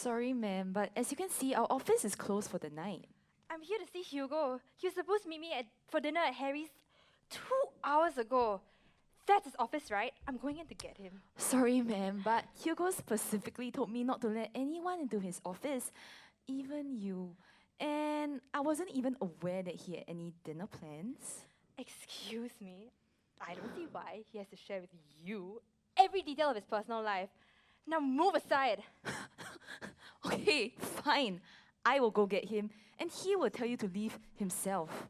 Sorry, ma'am, but as you can see, our office is closed for the night. I'm here to see Hugo. He was supposed to meet me for dinner at Harry's 2 hours ago. That's his office, right? I'm going in to get him. Sorry, ma'am, but Hugo specifically told me not to let anyone into his office, even you. And I wasn't even aware that he had any dinner plans. Excuse me. I don't see why he has to share with you every detail of his personal life. Now move aside. Okay, fine. I will go get him, and he will tell you to leave himself.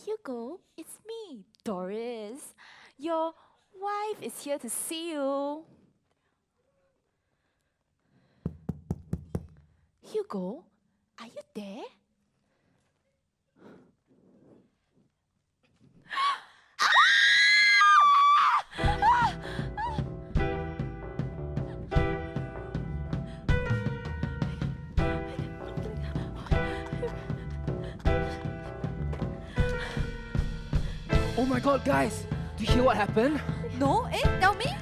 Hugo, it's me, Doris. Your wife is here to see you. Hugo, are you there? Oh my god, guys! Do you hear what happened? No, tell me.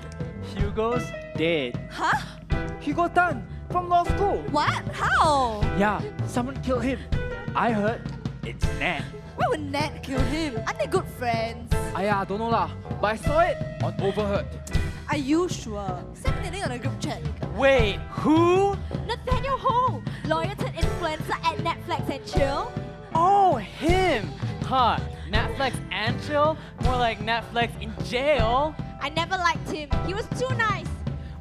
Hugo's dead. Huh? Hugo Tan from law school. What? How? Yeah, someone killed him. I heard it's Nat. Why would Nat kill him? Aren't they good friends? I don't know lah, but I saw it on Overheard. Are you sure? Send me the link on the group chat. Wait, who? Nathaniel Ho, lawyer turned influencer at Netflix and Chill. Oh, him! Huh, Netflix and Chill? More like Netflix in jail. I never liked him. He was too nice.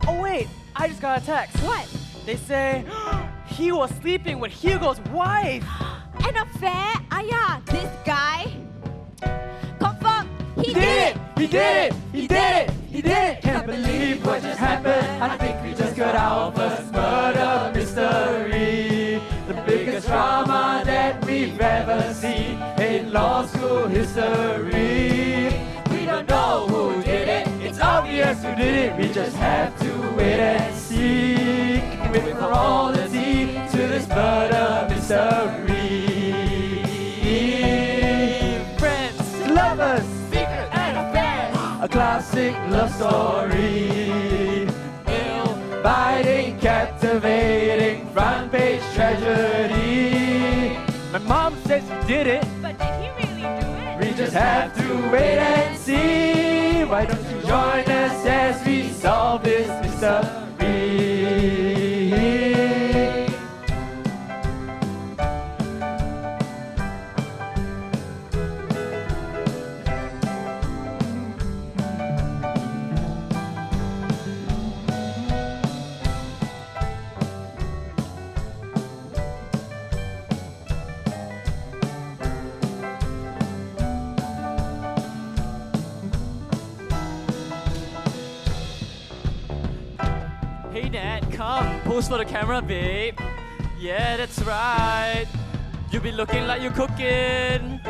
Oh wait, I just got a text. What? They say he was sleeping with Hugo's wife. An affair? Yeah, this guy. Confirm, he did it! He did it! He did it! He did it! Can't believe what just happened. I think we just got our first murder mystery. The biggest drama that we've ever seen in law school history. We don't know who did it. It's obvious who did it. We just have to wait and see. Wait for all the tea to this murder mystery. Friends, lovers, secret and affairs. A classic love story. Ill-biting, captivating, front page tragedy. My mom says he did it, But did he really do it? we just have to wait and see. Why don't you join us as we solve this mystery? Hey Nat, come, pose for the camera, babe. Yeah, that's right. You be looking like you're cooking.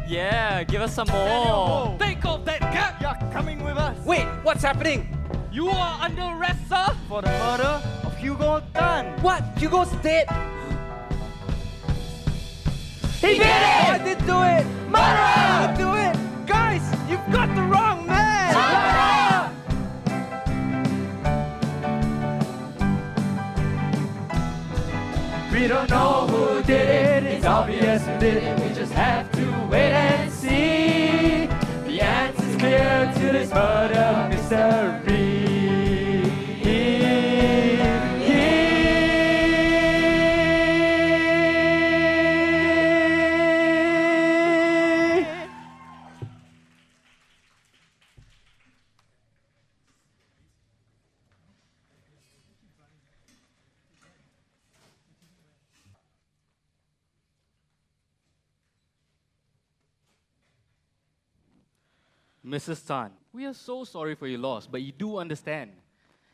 Yeah, give us some more. Take off that cap! You're coming with us! Wait, what's happening? You are under arrest, sir, for the murder of Hugo Tan! What? Hugo's dead? He did it! I did do it! Murder! Do it! Guys, you've got the wrong man! Murder! We don't know who did it. It's obvious who did it. We just have to wait and see. The answer's clear to this murder mystery. Mrs. Tan, we are so sorry for your loss, but you do understand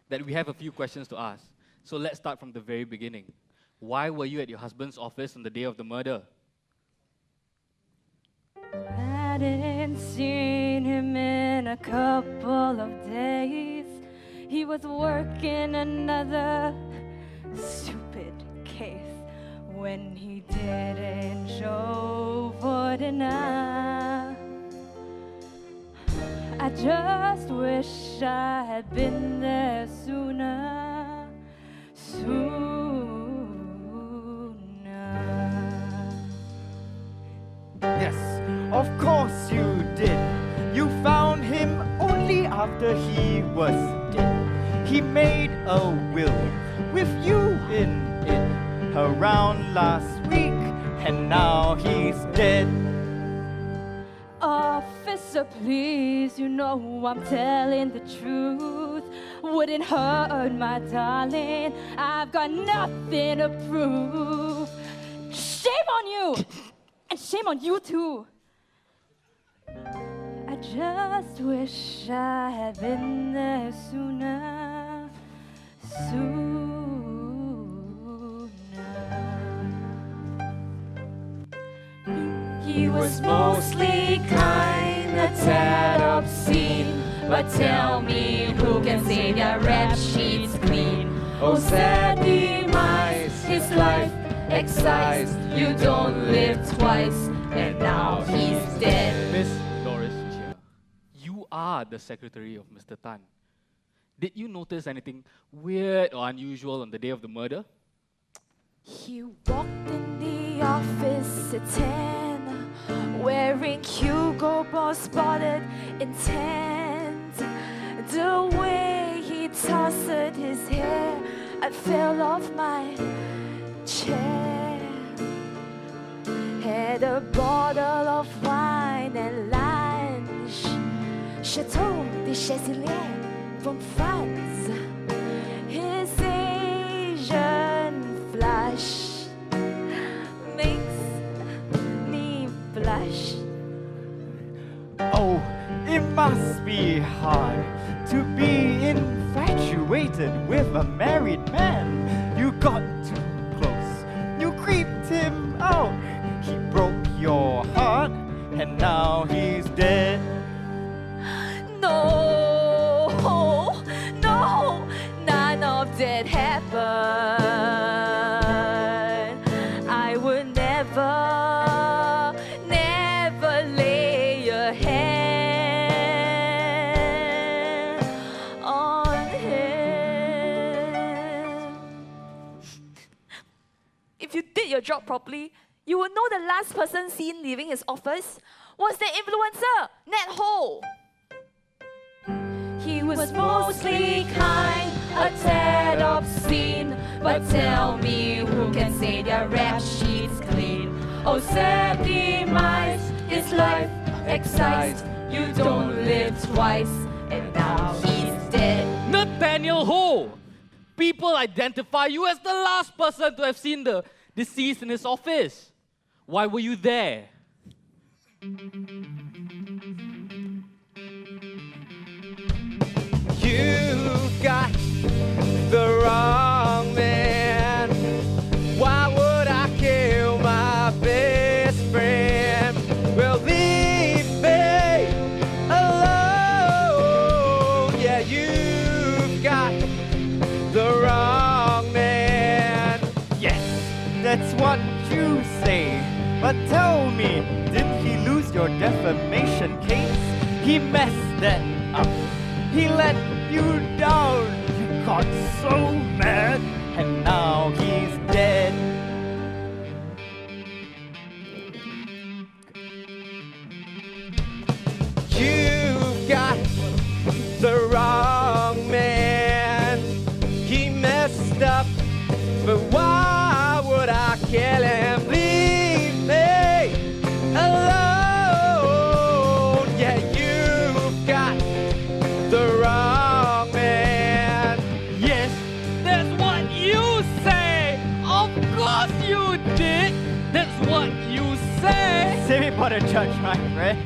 that we have a few questions to ask. So let's start from the very beginning. Why were you at your husband's office on the day of the murder? Hadn't seen him in a couple of days. He was working another stupid case when he didn't show for dinner. I just wish I had been there sooner, sooner. Yes, of course you did. You found him only after he was dead. He made a will with you in it around last week, and now he's dead. Officer, please, you know I'm telling the truth. Wouldn't hurt my darling, I've got nothing to prove. Shame on you! And shame on you too. I just wish I had been there sooner, sooner. He was mostly kind, a tad obscene. But tell me, who can say their rap sheets clean? Oh, sad demise, his life excised. You don't live twice, and now he's dead. Miss Doris Chia, you are the secretary of Mr. Tan. Did you notice anything weird or unusual on the day of the murder? He walked in the office at 10, wearing Hugo Boss spotted intent. The way he tousled his hair, I fell off my chair. Had a bottle of wine and lunch, Chateau de Chasilier from France. His Asian flush makes me blush. Oh, it must be hard to be infatuated with a married man. You got too close, you creeped him out. He broke your heart, and now he's dead. No, no, none of that happened. I would never, never lay a hand on him. If you did your job properly, you would know the last person seen leaving his office was the influencer, Nat Ho. He was mostly kind, a tad obscene. But tell me, who can say their rap sheets clean? Oh, sad demise, his life excised. You don't live twice, and now he's dead. Nathaniel Ho! People identify you as the last person to have seen the deceased in his office. Why were you there? You got the wrong man. Why would I kill my best friend? Well, leave me alone. Yeah, you've got the wrong man. Yes, that's what you say. But tell me, didn't he lose your defamation case? He messed that up. He let you down. You got so mad, and now he's dead. You've got the wrong man. He messed up, but why would I kill him? Leave me alone. Yeah, you've got the wrong man. Yes, that's what you say! Of course you did! That's what you say! Save it for the judge, my friend.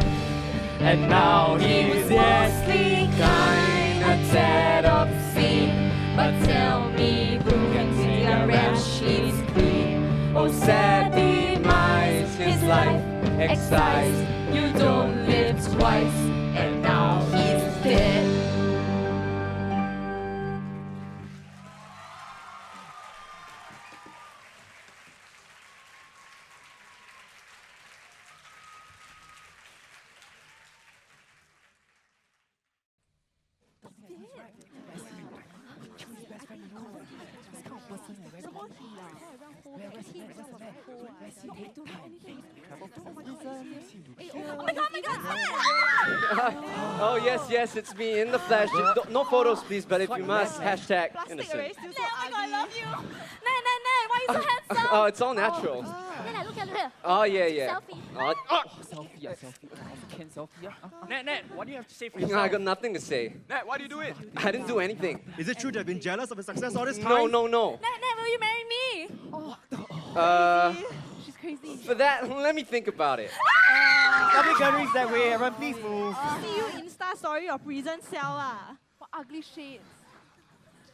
And now he's dead. Mostly kind, a tad obscene. But tell me, who can say their rap sheets clean? Oh, sad demise, his life excised. You don't live twice, and now he's dead. Oh yes, yes, it's me in the flesh. No photos, please, but if you must, hashtag innocent. I love you. Why are you so handsome? Oh, it's all natural. Look here. Oh yeah, yeah. Selfie. Selfie. Can selfie? Nat, what do you have to say for I yourself? got nothing to say. Nat, why do you do it? I didn't do anything. Is it true that I've been jealous of his success all this time? No, no, no. Nat, will you marry me? She's crazy. For that, let me think about it. Public gatherings that way, everyone please move. See you Insta story of prison cell ah. What ugly shades.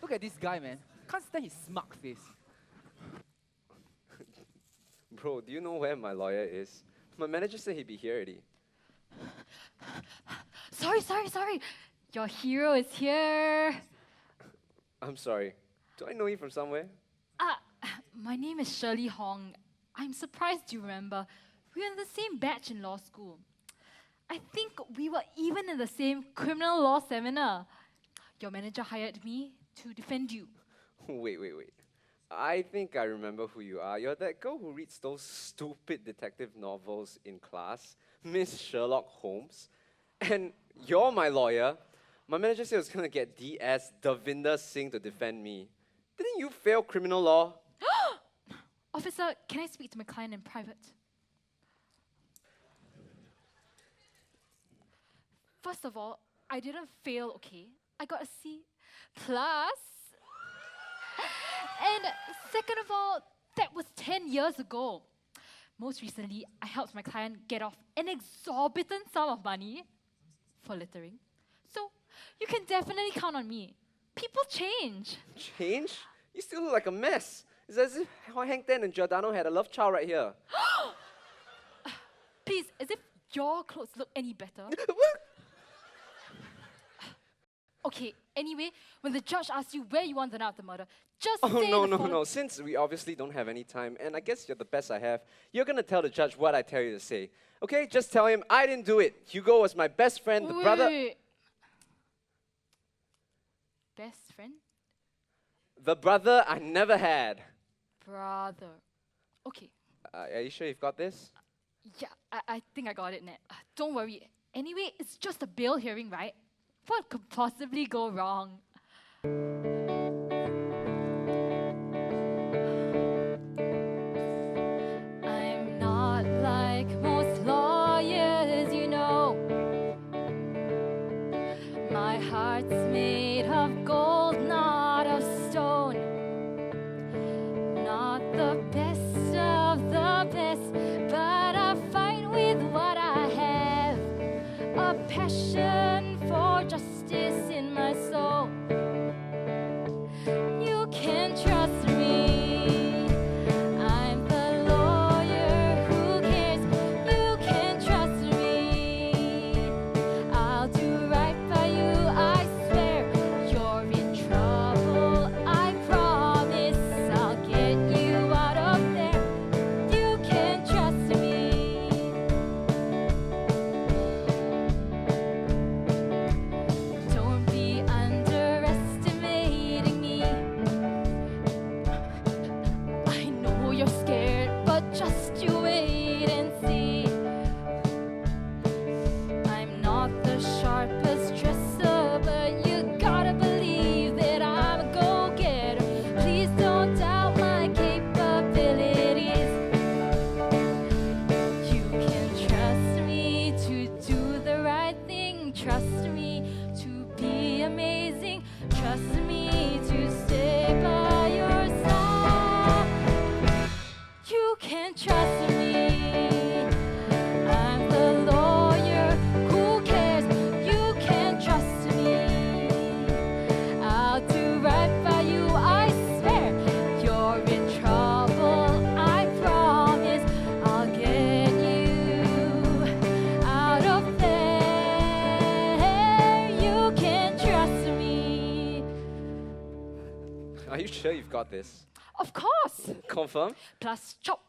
Look at this guy, man. Can't stand his smug face. Bro, do you know where my lawyer is? My manager said he'd be here already. Sorry. Your hero is here. I'm sorry. Do I know you from somewhere? My name is Shirley Hong. I'm surprised you remember. We were in the same batch in law school. I think we were even in the same criminal law seminar. Your manager hired me to defend you. Wait. I think I remember who you are. You're that girl who reads those stupid detective novels in class, Miss Sherlock Holmes. And you're my lawyer. My manager said I was going to get DS Davinder Singh to defend me. Didn't you fail criminal law? Officer, can I speak to my client in private? First of all, I didn't fail, okay? I got a C+. And second of all, that was 10 years ago. Most recently, I helped my client get off an exorbitant sum of money for littering. So, you can definitely count on me. People change. Change? You still look like a mess. It's as if Hank Ten and Giordano had a love child right here. Please, as if your clothes look any better. Okay, anyway, when the judge asks you where you want to know the murder, just say No. Since we obviously don't have any time, and I guess you're the best I have, you're gonna tell the judge what I tell you to say. Okay, just tell him I didn't do it. Hugo was my best friend, the brother. Wait. Best friend? The brother I never had. Brother. Okay. Are you sure you've got this? Yeah, I think I got it, Nat. Don't worry. Anyway, it's just a bail hearing, right? What could possibly go wrong? I'm not like most lawyers, you know. My heart's made of gold, not of stone. Not the best of the best, but I fight with what I have. A passion for justice in my soul. You can trust me. I'm the lawyer who cares. You can trust me. I'll do right by you, I swear. You're in trouble, I promise. I'll get you out of there. You can trust me. Don't be underestimating me. I know you're scared, but just you wait and see. I'm not the sharpest dresser, but you gotta believe that I'm a go-getter. Please don't doubt my capabilities. You can trust me to do the right thing. Trust me to be amazing. Trust me to stay by your side. You can trust me. I'm the lawyer who cares. You can trust me. I'll do right by you, I swear. You're in trouble, I promise. I'll get you out of there. You can trust me. Are you sure you've got this? Of course. Confirm? Plus chop.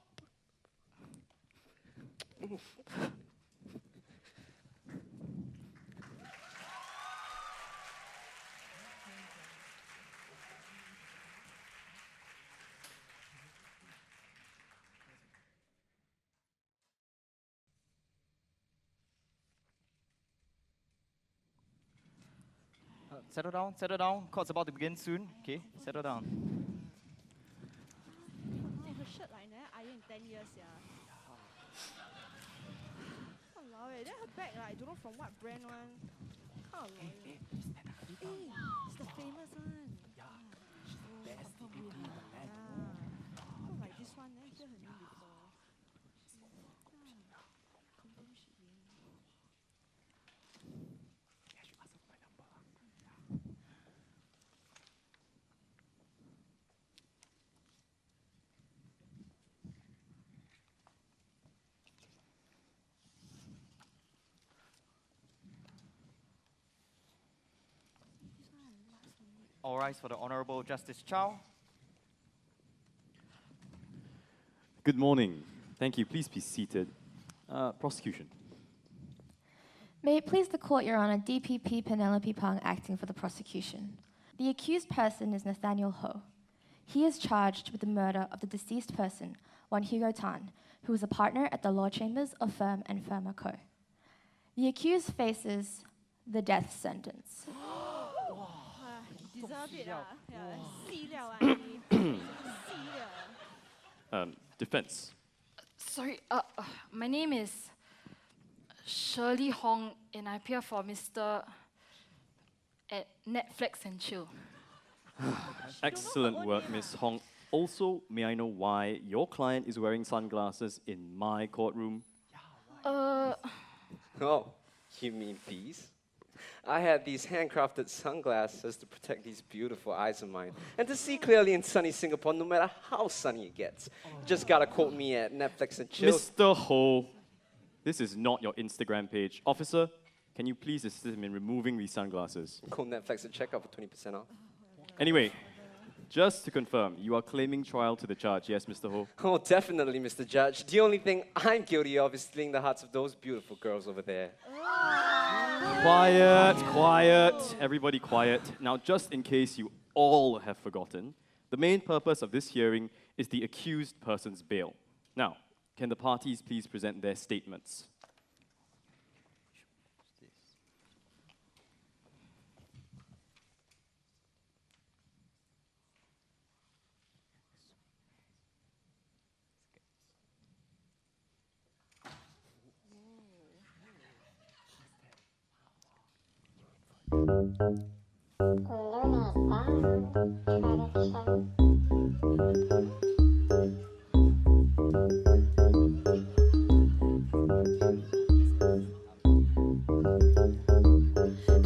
settle down, settle down. Court's about to begin soon. Okay, settle down. Her shirt like never iron in 10 years, yeah. Walao eh, then her bag like, I don't know from what brand one. Kind of annoying. It's the famous one. Yeah. She's the best DPP in the land. Yeah. Oh, like this one, I hear her name before. Confirm she win. All rise for the Honorable Justice Chow. Good morning. Thank you. Please be seated. Prosecution. May it please the court, Your Honor, DPP Penelope Pang acting for the prosecution. The accused person is Nathaniel Ho. He is charged with the murder of the deceased person, Wan Hugo Tan, who was a partner at the law chambers of Firm and Firma Co. The accused faces the death sentence. Deserve it, yeah. 细料啊，你细料。 Defense. Sorry, my name is Shirley Hong, and I appear for Mr. at Netflix and Chill. Excellent work, Miss Hong. Also, may I know why your client is wearing sunglasses in my courtroom? Oh, you mean these? I had these handcrafted sunglasses to protect these beautiful eyes of mine and to see clearly in sunny Singapore no matter how sunny it gets. You just gotta quote me at Netflix and Chill. Mr. Ho, this is not your Instagram page. Officer, can you please assist him in removing these sunglasses? Call Netflix and check out for 20% off. Anyway, just to confirm, you are claiming trial to the charge, yes, Mr. Ho? Oh, definitely, Mr. Judge. The only thing I'm guilty of is stealing the hearts of those beautiful girls over there. Quiet, quiet. Everybody quiet. Now, just in case you all have forgotten, the main purpose of this hearing is the accused person's bail. Now, can the parties please present their statements? Good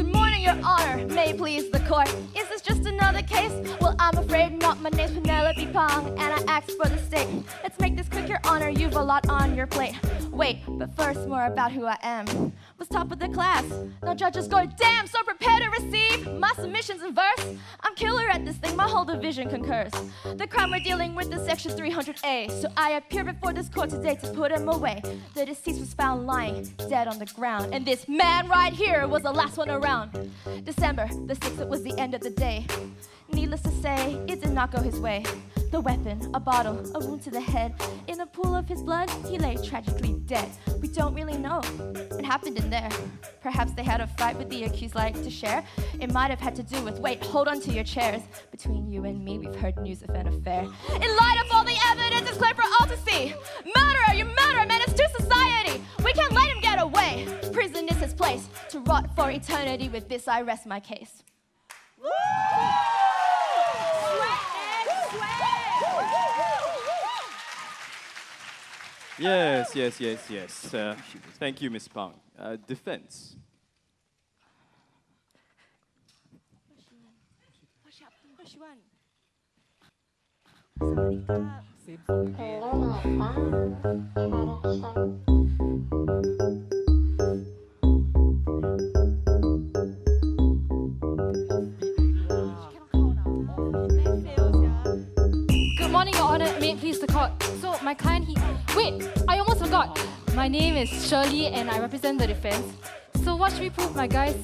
morning, Your Honor. May it please the court. Is this just another case? Well, I'm afraid not. My name's Penelope Pang, and I act for the state. Let's make this quick, Your Honor. You've a lot on your plate. Wait, but first, more about who I am. Was top of the class. Now judges go, damn, so prepare to receive my submissions in verse. I'm killer at this thing, my whole division concurs. The crime we're dealing with is section 300A. So I appear before this court today to put him away. The deceased was found lying, dead on the ground. And this man right here was the last one around. December the 6th, it was the end of the day. Needless to say, it did not go his way. The weapon, a bottle, a wound to the head. In a pool of his blood, he lay tragically dead. We don't really know what happened in there. Perhaps they had a fight with the accused like to share. It might have had to do with, wait, hold on to your chairs. Between you and me, we've heard news of an affair. In light of all the evidence, it's clear for all to see. Murderer, you murderer, menace to society. We can't let him get away. Prison is his place to rot for eternity. With this, I rest my case. Woo! Yes. Thank you, Ms. Pang. Defense. What she want? Same song Good morning, Your Honor. May it please the court. So, my client, Wait, I almost forgot. My name is Shirley, and I represent the defense. So, what should we prove my guy's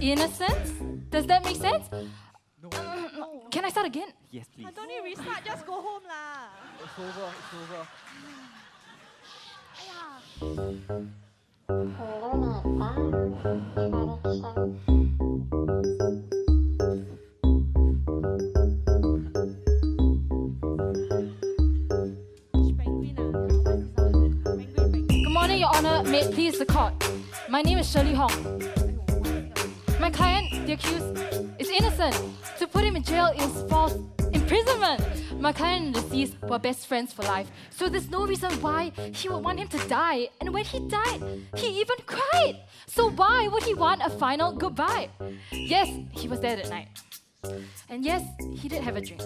innocence? Does that make sense? No. Can I start again? Yes, please. I don't need restart, just go home lah. It's over, it's over. Honor, may it please the court. My name is Shirley Hong. My client, the accused, is innocent. To put him in jail is false imprisonment. My client and the deceased were best friends for life, so there's no reason why he would want him to die. And when he died, he even cried. So why would he want a final goodbye? Yes, he was there that night. And yes, he did have a drink.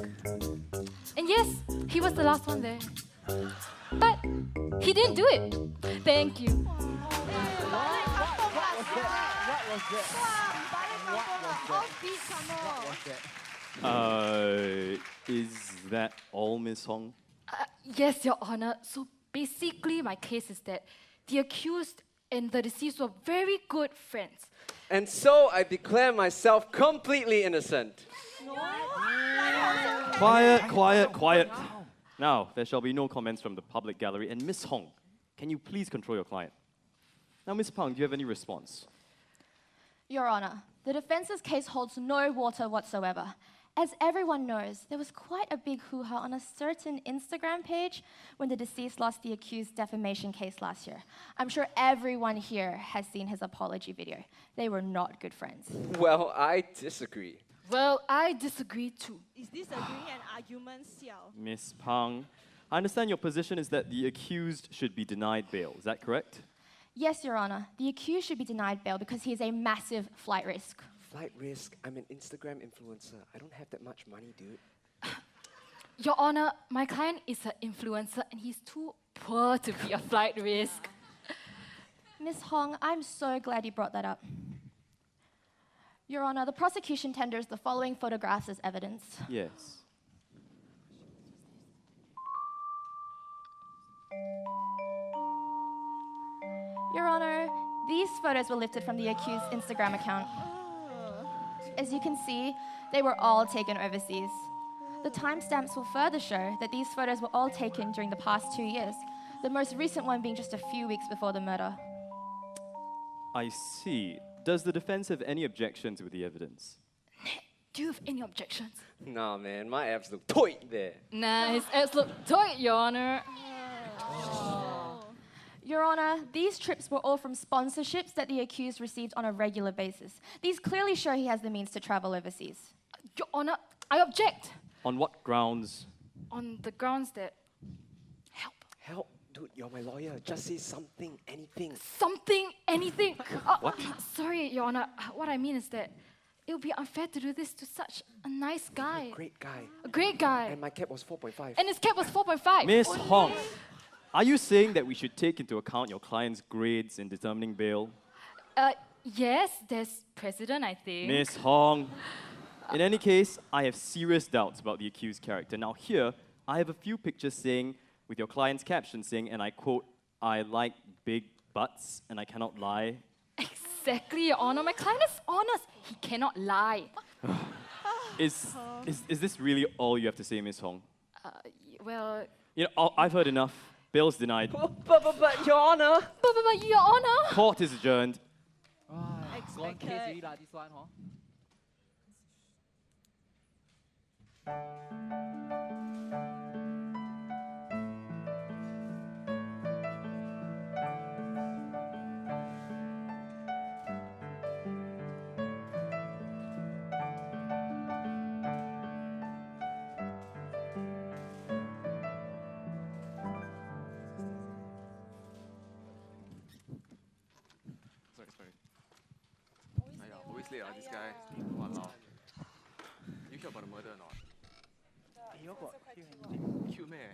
And yes, he was the last one there. But he didn't do it. Thank you. Is that all, Miss Hong? Yes, Your Honor. So basically, my case is that the accused and the deceased were very good friends. And so I declare myself completely innocent. Quiet, quiet, quiet. Now, there shall be no comments from the public gallery. And Miss Hong, can you please control your client? Now, Miss Pang, do you have any response? Your Honor, the defense's case holds no water whatsoever. As everyone knows, there was quite a big hoo-ha on a certain Instagram page when the deceased lost the accused defamation case last year. I'm sure everyone here has seen his apology video. They were not good friends. Well, I disagree. Well, I disagree too. Is this agreeing an argument, Seow? Miss Pang, I understand your position is that the accused should be denied bail. Is that correct? Yes, Your Honor. The accused should be denied bail because he is a massive flight risk. Flight risk? I'm an Instagram influencer. I don't have that much money, dude. Your Honor, my client is an influencer and he's too poor to be a flight risk. Miss Hong, I'm so glad you brought that up. Your Honor, the prosecution tenders the following photographs as evidence. Yes. Your Honor, these photos were lifted from the accused's Instagram account. As you can see, they were all taken overseas. The timestamps will further show that these photos were all taken during the past 2 years, the most recent one being just a few weeks before the murder. I see. Does the defense have any objections with the evidence? Do you have any objections? Nah, man, my abs look tight there. Nah, his abs look tight, Your Honor. Your Honor, these trips were all from sponsorships that the accused received on a regular basis. These clearly show he has the means to travel overseas. Your Honor, I object. On what grounds? On the grounds that... Help? Dude, you're my lawyer. Just say something, anything. Something, anything. What? Sorry, Your Honor. What I mean is that it would be unfair to do this to such a nice guy. A great guy. A great guy. And my cap was 4.5. And his cap was 4.5. Miss Hong, are you saying that we should take into account your client's grades in determining bail? Yes, there's precedent, I think. Miss Hong, in any case, I have serious doubts about the accused character. Now here, I have a few pictures saying, with your client's caption saying, and I quote, "I like big butts and I cannot lie." Exactly, Your Honor. My client is honest. He cannot lie. Is this really all you have to say, Miss Hong? Well... You know, I've heard enough. Bail's denied. But, Your Honor. But, Your Honor. Court is adjourned. Gone case already lah, this one, huh? Always late, this guy. Walao. You hear about the murder or not? Cute meh?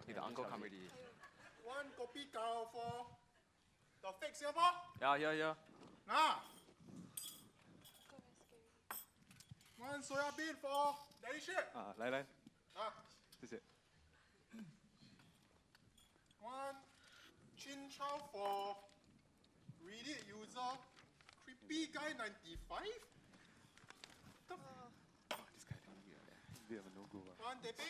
The uncle come already. One kopi gao for the fake Singapore? Yeah. Nah. One soya bean for daddy shit. 来， Ah. 谢谢。 One chin chow for Reddit user creepy guy 95. This guy damn weird. Bit of a no go. One Debbie.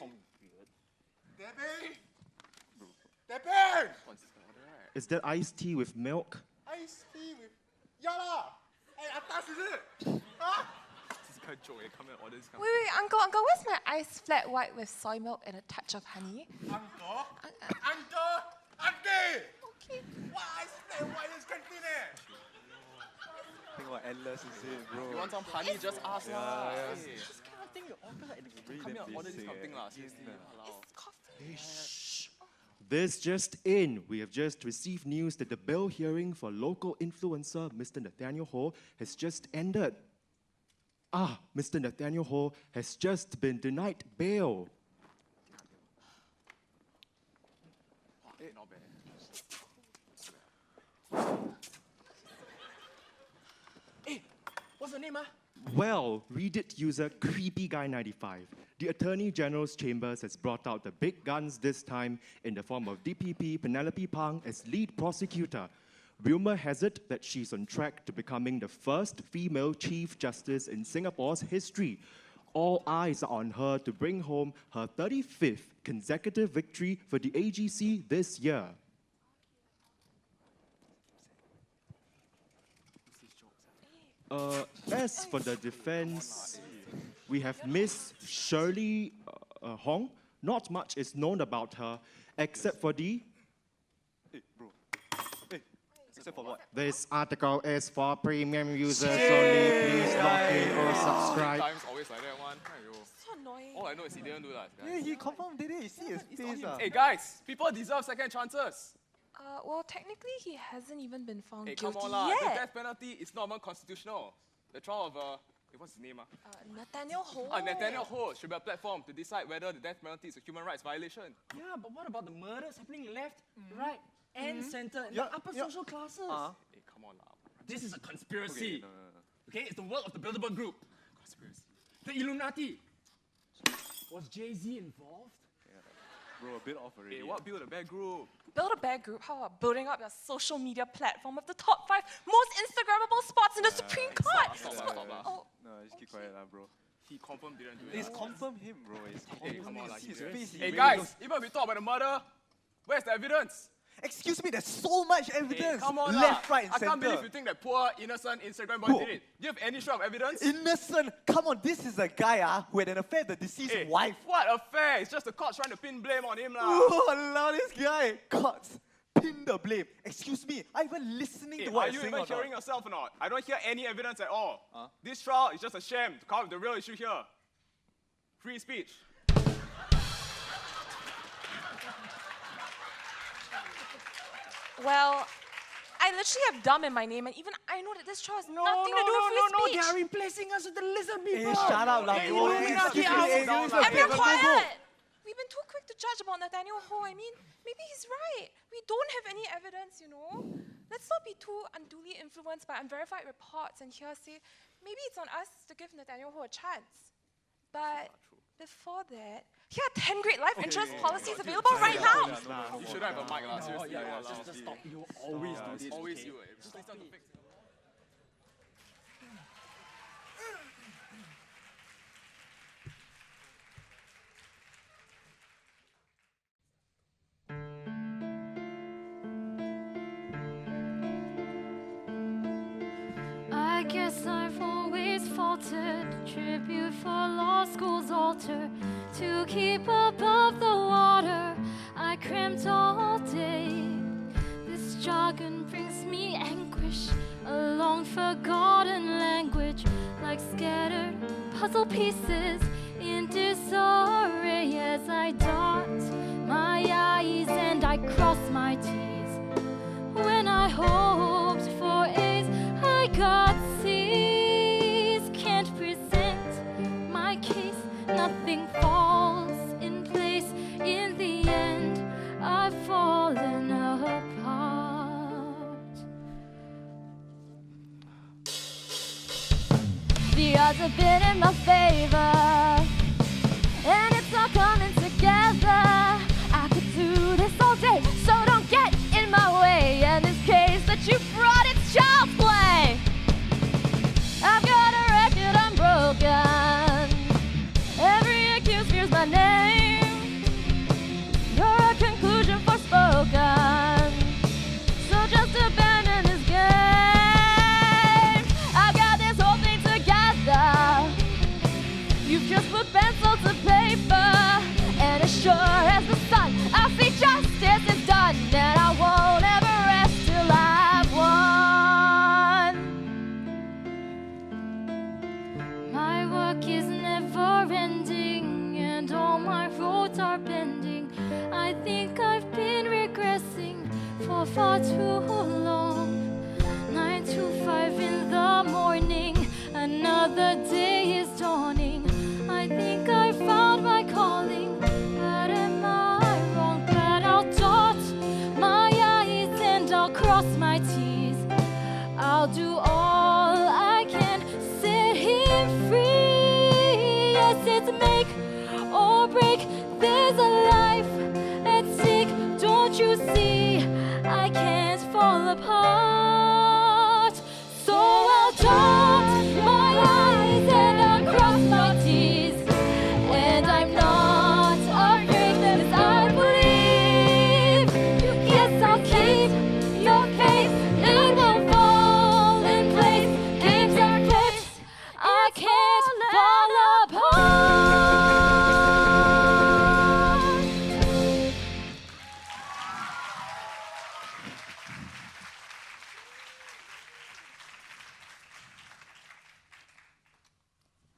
What's this guy order, right? Is that iced tea with milk? Iced tea with... Yeah lah! Hey, atas is it? Huh? This joke. They come and order this kind Wait, uncle, where's my ice flat white with soy milk and a touch of honey? Uncle? Auntie! Okay. What ice cream? Why is canteen there? Think about endless is it, bro? You want some honey? Just ask lah. Yeah. This kind of thing you order and you come here and order this kind of thing lah. Seriously. This just in, we have just received news that the bail hearing for local influencer Mr. Nathaniel Ho has just ended. Mr. Nathaniel Ho has just been denied bail. Not bad. Hey, what's the name, Well, Reddit user CreepyGuy95. The Attorney General's Chambers has brought out the big guns this time in the form of DPP Penelope Pang as lead prosecutor. Rumor has it that she's on track to becoming the first female Chief Justice in Singapore's history. All eyes are on her to bring home her 35th consecutive victory for the AGC this year. As for the defense, we have Miss Shirley Hong. Not much is known about her, except for the... Hey, bro. Hey, except for what? This article is for premium users only. Please log in or subscribe. Times always like that one. So annoying. All I know is he didn't do that. Yeah, he confirmed did it. You see his face. Hey guys, people deserve second chances. Well, technically, he hasn't even been found Hey, guilty come on lah. yet. The death penalty is not even constitutional. The trial of what's his name? Nathaniel Ho. Nathanial Ho should be a platform to decide whether the death penalty is a human rights violation. Yeah, but what about the murders happening left, right, and center in the upper social classes? Hey, come on now. This is a conspiracy. Okay, no. Okay, it's the work of the Bilderberg Group. Conspiracy. The Illuminati. Was Jay-Z involved? Bro, a bit off already. Hey, what build a bad group? Build a bad group? How about building up your social media platform with the top 5 most Instagrammable spots in the Supreme Court? Stop. Oh, No, just keep quiet, bro. He confirmed didn't do it. It's confirm him, bro. It's Hey, come on, like, his serious? face. Hey guys, even if we talk about the murder, where's the evidence? Excuse me, there's so much evidence. Hey, come on, left, right, and I center. can't believe you think that poor, innocent Instagram boy Bro. did it. Do you have any shred of evidence? Innocent. Come on, this is a guy who had an affair with the deceased Hey, wife. What affair? It's just the courts trying to pin blame on him lah. Oh, allow this guy. Courts, pin the blame. Excuse me, are you even listening Hey, to what are I'm you saying even or not? hearing yourself or not? I don't hear any evidence at all. This trial is just a sham to cover the real issue here. Free speech. well, I literally have dumb in my name, and even I know that this trial has nothing to do with free speech. They are replacing us with the lizard people. Hey, shut up, Hey, Laka. Illuminati out. Everyone quiet! We've been too quick to judge about Nathaniel Ho. I mean, maybe he's right. We don't have any evidence, you know. Let's not be too unduly influenced by unverified reports and hearsay. Maybe it's on us to give Nathaniel Ho a chance. But before that, here are 10 great life insurance policies available right now. You should have a mic lah. Seriously. Just stop. You always do this. Always okay? you. Just listen to fix it. I guess I've always faltered. Tribute for law school's altar. To keep above the water, I cramped all day. This jargon brings me anguish, a long forgotten language, like scattered puzzle pieces in disarray as I dot my I's and I cross my T's. When I hoped for A's, I got C's. Can't present my case, nothing falls in place. In the end, I've fallen apart. The odds have been in my favor, and it's all coming together. I could do this all day, so don't get in my way. And this case that you brought, it's child's play. I've got a record unbroken. Every accused fears my name. You're a conclusion forspoken, so just abandon this game. I've got this whole thing together. You've just put pencil to paper, and as sure as the sun, I see justice is done, and I won't ever rest till I've won. My work is never ending, and all my roads are bending. I think I've been regressing for far too long. 9 to 5 in the morning, another day is dawning. I think I found my calling, but am I wrong? But I'll dot my I's and I'll cross my T's. I'll do all I can, set him free. Yes, it's make or break. There's a life at stake. Don't you see? I can't fall apart. So I'll dot my I's and I'll cross my T's. And I'm not afraid, 'cause I believe. Yes, I'll keep your faith. It will fall in place. Games are clipped. I can't fall apart.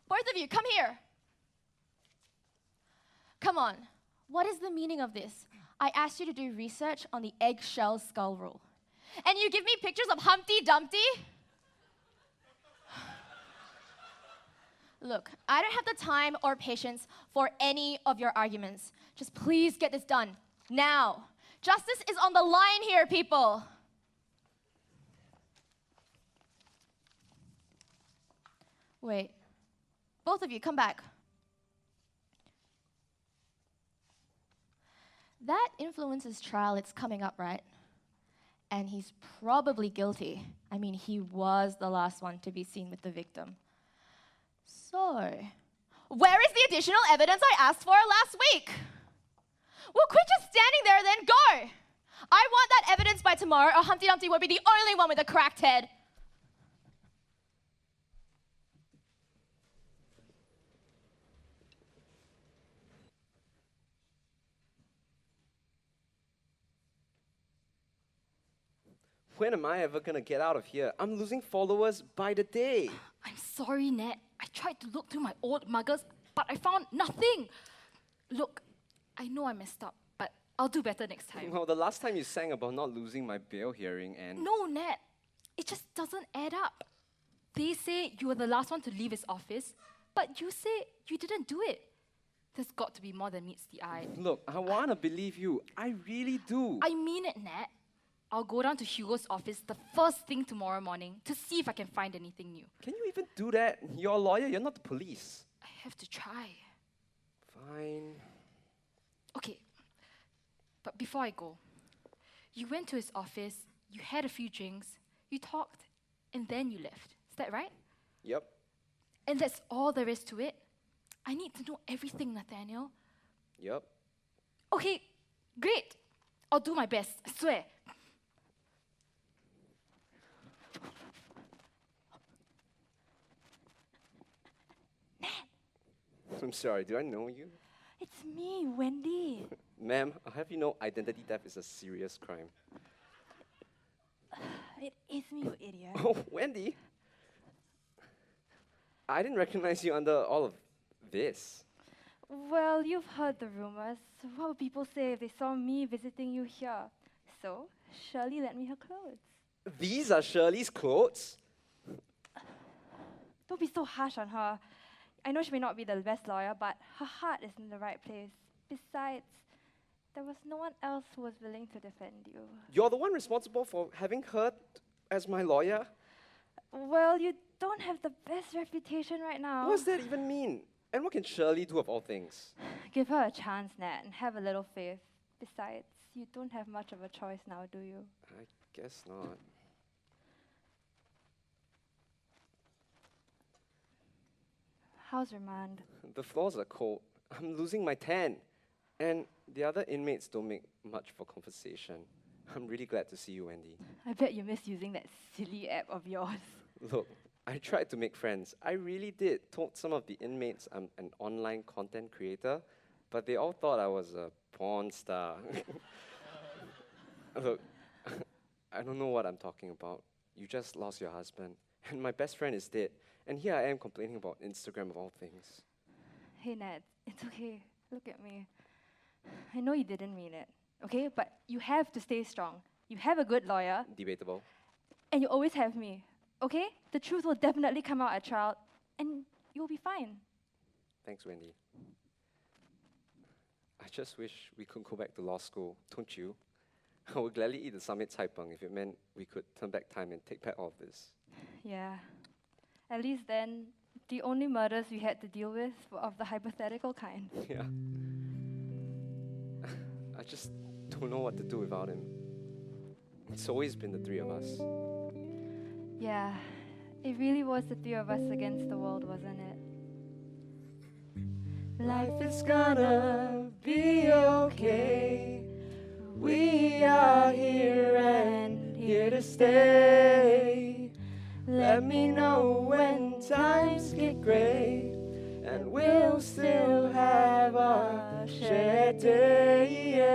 Both of you, come here. Come on. What is the meaning of this? I asked you to do research on the eggshell skull rule. And you give me pictures of Humpty Dumpty? Look, I don't have the time or patience for any of your arguments. Just please get this done. Now. Justice is on the line here, people. Wait. Both of you, come back. That influences trial, it's coming up, right? And he's probably guilty. I mean, he was the last one to be seen with the victim. So, where is the additional evidence I asked for last week? Well, quit just standing there, then go! I want that evidence by tomorrow, or Humpty Dumpty will be the only one with a cracked head. When am I ever gonna get out of here? I'm losing followers by the day. I'm sorry, Nat. I tried to look through my old muggers, but I found nothing. Look, I know I messed up, but I'll do better next time. Well, the last time you sang about not losing my bail hearing and... No, Nat. It just doesn't add up. They say you were the last one to leave his office, but you say you didn't do it. There's got to be more than meets the eye. Look, I wanna believe you. I really do. I mean it, Nat. I'll go down to Hugo's office the first thing tomorrow morning to see if I can find anything new. Can you even do that? You're a lawyer, you're not the police. I have to try. Fine. Okay, but before I go, you went to his office, you had a few drinks, you talked, and then you left. Is that right? Yep. And that's all there is to it? I need to know everything, Nathaniel. Yep. Okay, great. I'll do my best, I swear. I'm sorry, do I know you? It's me, Wendy. Ma'am, I'll have you know identity theft is a serious crime. It is me, you idiot. Oh, Wendy! I didn't recognize you under all of this. Well, you've heard the rumors. What would people say if they saw me visiting you here? So, Shirley lent me her clothes. These are Shirley's clothes? Don't be so harsh on her. I know she may not be the best lawyer, but her heart is in the right place. Besides, there was no one else who was willing to defend you. You're the one responsible for having her as my lawyer? Well, you don't have the best reputation right now. What does that even mean? And what can Shirley do of all things? Give her a chance, Nat, and have a little faith. Besides, you don't have much of a choice now, do you? I guess not. How's remand? The floors are cold. I'm losing my tan. And the other inmates don't make much for conversation. I'm really glad to see you, Wendy. I bet you miss using that silly app of yours. Look, I tried to make friends. I really did. Told some of the inmates I'm an online content creator, but they all thought I was a porn star. Look, I don't know what I'm talking about. You just lost your husband, and my best friend is dead. And here I am complaining about Instagram of all things. Hey Ned, it's okay. Look at me. I know you didn't mean it, okay? But you have to stay strong. You have a good lawyer. Debatable. And you always have me, okay? The truth will definitely come out at trial, and you'll be fine. Thanks, Wendy. I just wish we could go back to law school, don't you? I would gladly eat the summit caipng if it meant we could turn back time and take back all of this. Yeah. At least then, the only murders we had to deal with were of the hypothetical kind. Yeah. I just don't know what to do without him. It's always been the three of us. Yeah, it really was the three of us against the world, wasn't it? Life is gonna be okay. We are here and here to stay. Let me know when times get great, and we'll still have our shared days.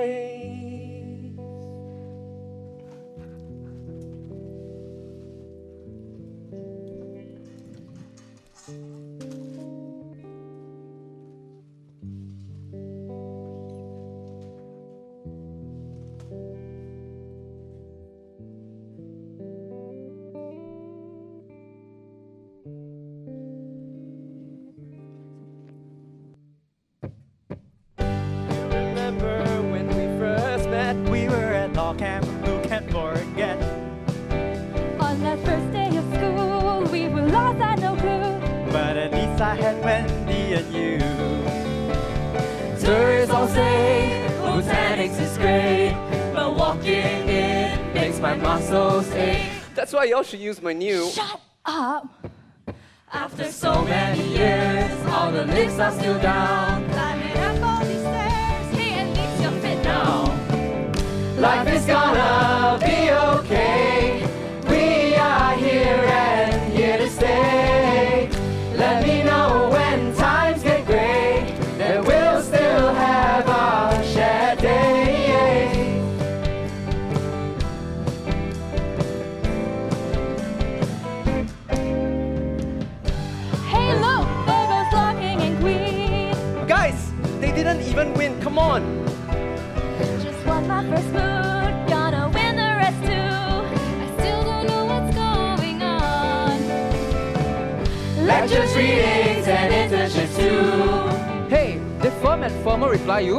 I had Wendy and you. Tourists all say botanics is great, but walking in makes my muscles ache. That's why y'all should use my new... Shut up! After so many years, all the lifts are still down. Climbing up all these stairs, hey, at least you're fit now. Life is gonna be okay. We are here and here to stay. Let me know when times get great, that we'll still have our shared days. Hey look, there goes King and Queen. Guys, they didn't even win, come on. Just won my first mood, gonna win the rest too. I still don't know what's going on. Lectures, readings, and internships too. Hey, did firm and firmer reply you?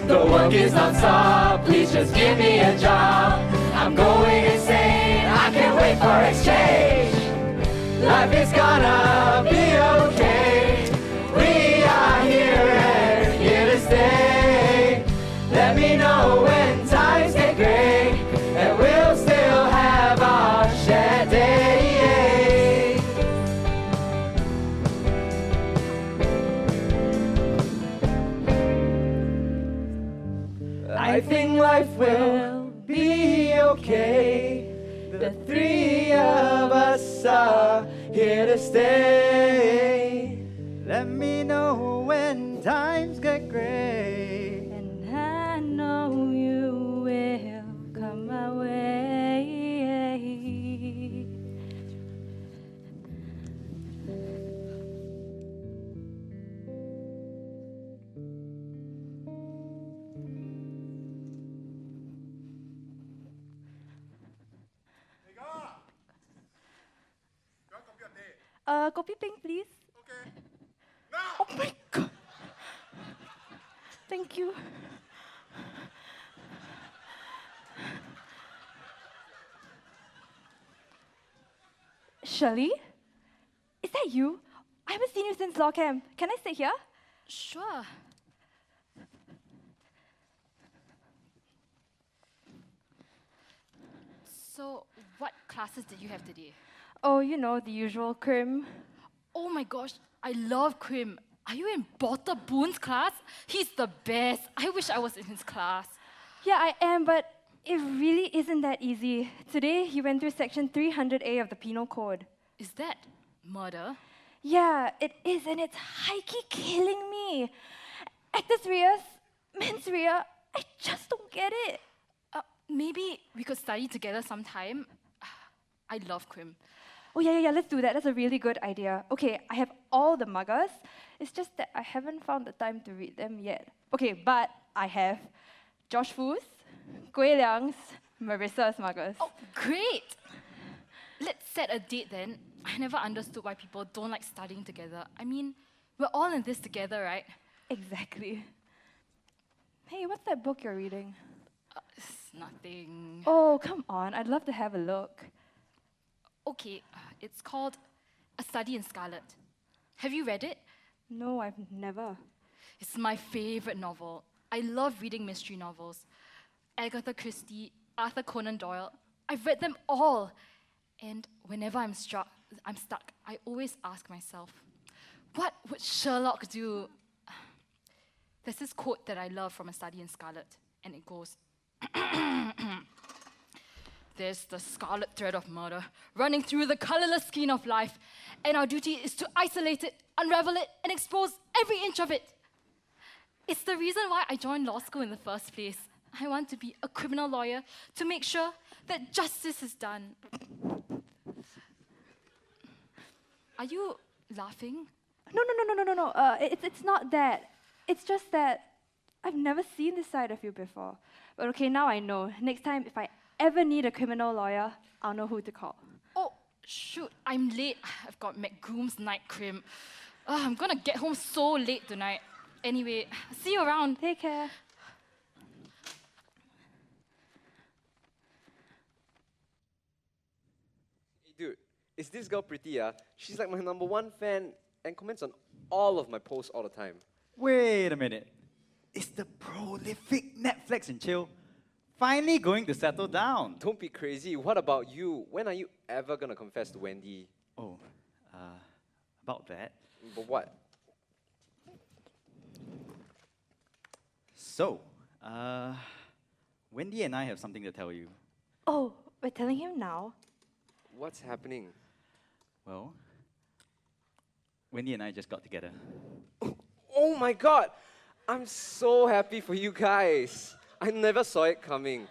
The work is non-stop, please just give me a job. I'm going insane, I can't wait for exchange. Life is gonna be okay. We are here and here to stay. Let me know when times get great, and we'll still have our shared days. I think life will be okay. The three of us are here to stay. Let me know when times get great. And I know you will come my way. Kopi peng, please. Okay. Oh my god. Thank you. Shirley? Is that you? I haven't seen you since law camp. Can I sit here? Sure. So, what classes did you have today? Oh, you know, the usual crim. Oh my gosh, I love Crim. Are you in Porter Boone's class? He's the best. I wish I was in his class. Yeah, I am, but it really isn't that easy. Today, he went through section 300A of the Penal Code. Is that murder? Yeah, it is, and it's high-key killing me. Actors Rias, Men's Ria, I just don't get it. Maybe we could study together sometime. I love crim. Oh yeah, let's do that. That's a really good idea. Okay, I have all the muggers. It's just that I haven't found the time to read them yet. Okay, but I have Josh Fu's, Kwee Liang's, Marissa's muggers. Oh, great! Let's set a date then. I never understood why people don't like studying together. I mean, we're all in this together, right? Exactly. Hey, what's that book you're reading? It's nothing. Oh, come on. I'd love to have a look. Okay, it's called A Study in Scarlet. Have you read it? No, I've never. It's my favorite novel. I love reading mystery novels. Agatha Christie, Arthur Conan Doyle. I've read them all. And whenever I'm stuck, I always ask myself, what would Sherlock do? There's this quote that I love from A Study in Scarlet, and it goes, there's the scarlet thread of murder running through the colorless skein of life, and our duty is to isolate it, unravel it, and expose every inch of it. It's the reason why I joined law school in the first place. I want to be a criminal lawyer to make sure that justice is done. Are you laughing? No. It's not that. It's just that I've never seen this side of you before. But okay, now I know. Next time, if I ever need a criminal lawyer, I'll know who to call. Oh, shoot, I'm late. I've got McGroom's night crim. I'm gonna get home so late tonight. Anyway, see you around. Take care. Hey, dude, is this girl pretty? She's like my #1 fan and comments on all of my posts all the time. Wait a minute. Is the prolific Netflix and chill finally going to settle down? Don't be crazy. What about you? When are you ever gonna confess to Wendy? Oh, about that. But what? So, Wendy and I have something to tell you. Oh, we're telling him now? What's happening? Well, Wendy and I just got together. Oh my god! I'm so happy for you guys. I never saw it coming.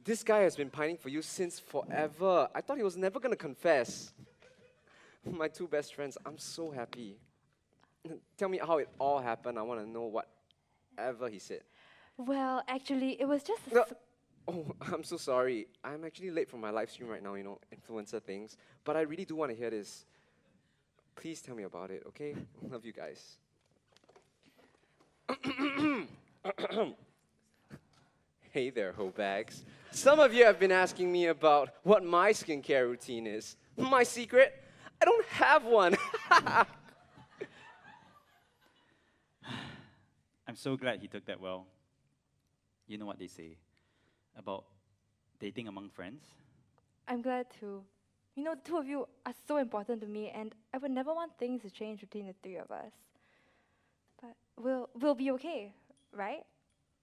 This guy has been pining for you since forever. I thought he was never gonna confess. My two best friends, I'm so happy. Tell me how it all happened. I want to know whatever he said. Well, actually, it was just... Oh, I'm so sorry. I'm actually late for my live stream right now, you know, influencer things. But I really do want to hear this. Please tell me about it, okay? Love you guys. Hey there, hoe bags. Some of you have been asking me about what my skincare routine is. My secret? I don't have one. I'm so glad he took that well. You know what they say about dating among friends? I'm glad too. You know, the two of you are so important to me, and I would never want things to change between the three of us. But we'll be okay, right?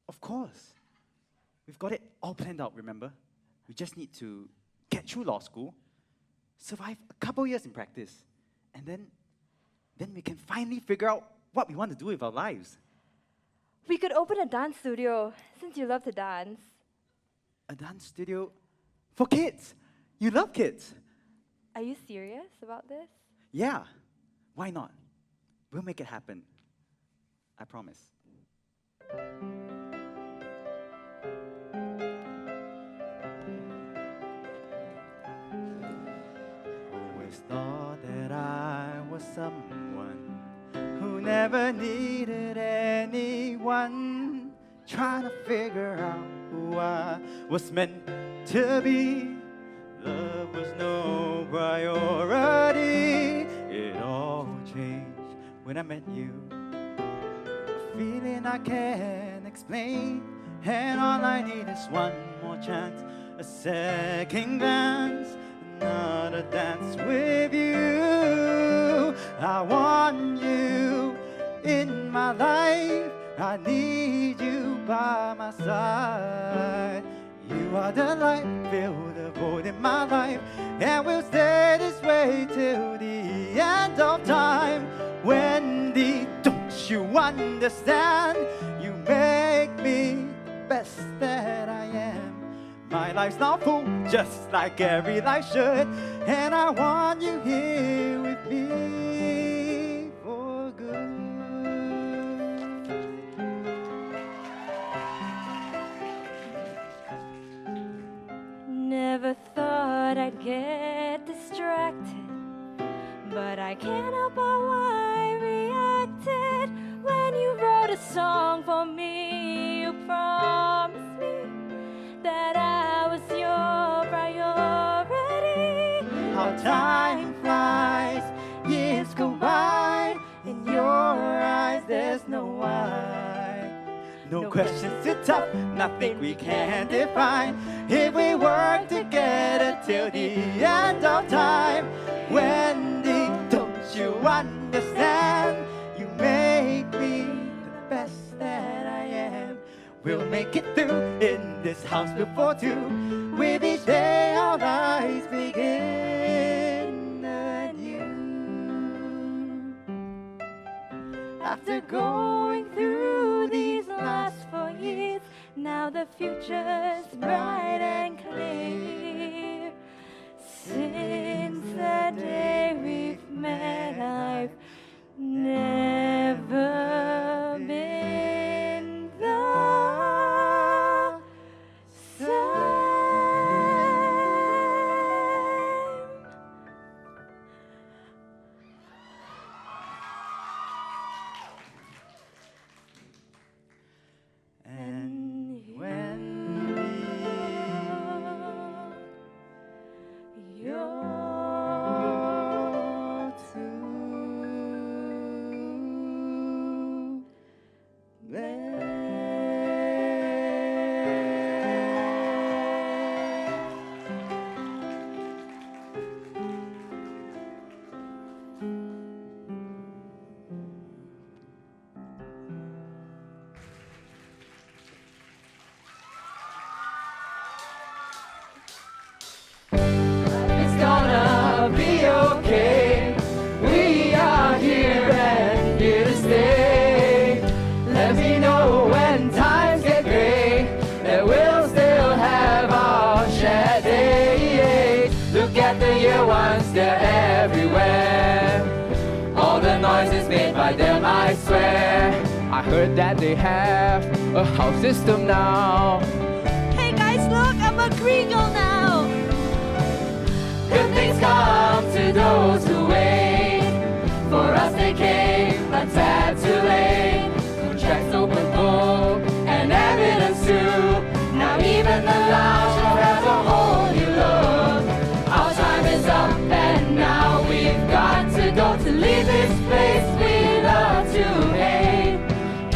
Of course. We've got it all planned out, remember? We just need to get through law school, survive a couple years in practice, and then we can finally figure out what we want to do with our lives. We could open a dance studio, since you love to dance. A dance studio for kids. You love kids. Are you serious about this? Yeah. Why not? We'll make it happen. I promise. Always thought that I was someone who never needed anyone, trying to figure out who I was meant to be. Love was no priority. It all changed when I met you. A feeling I can't explain, and all I need is one more chance, a second glance, another dance with you. I want you in my life. I need you by my side. You are the light, fill the put in my life, and will stay this way till the end of time. Wendy, don't you understand? You make me the best that I am. My life's not full, just like every life should, and I want you here with me for good. Never thought I'd get distracted, but I can't help but why I reacted. When you wrote a song for me, you promised me that I was your priority. How time flies, years go by, in your eyes there's no why. No questions too tough, nothing we can't define. If we work together till the end of time. Wendy, don't you understand? You make me the best that I am. We'll make it through in this house before two. With each day our lives begin anew. After going through these last 4 years, now the future's bright and clear. Since the day we've met, I've never been the same. And when you're too late. It's gonna be okay. We are here and here to stay. Let me know when times get gray, that we'll still have our shared day. Look at the year ones, they're everywhere. All the noises made by them, I swear. I heard that they have a house system now. Hey guys, look, I'm a green girl now. Good things come to those who wait. For us they came a tad too late. Contracts, open book, and evidence too. Now even the lounge has a whole new look. Our time is up and now we've got to go. To leave this place we love to hate.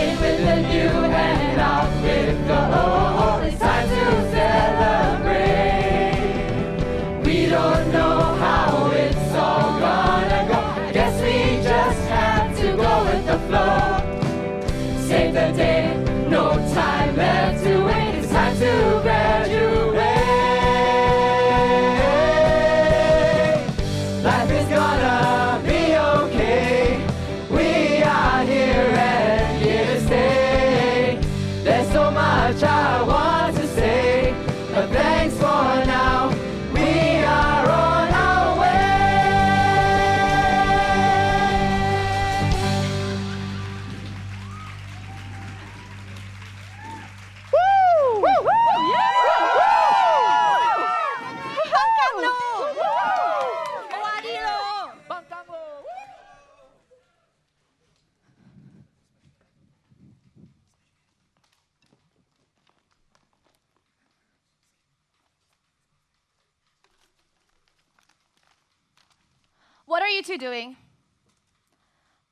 In with the new and out with the old. It's time to celebrate. We don't know how it's all gonna go. I guess we just have to go with the flow. Save the day, no time left to wait. It's time to graduate. Life is gonna be okay. We are here and here to stay. There's so much I want to say, but thanks for now. We are on our way. Woo! Woo! Yeah! What are you two doing?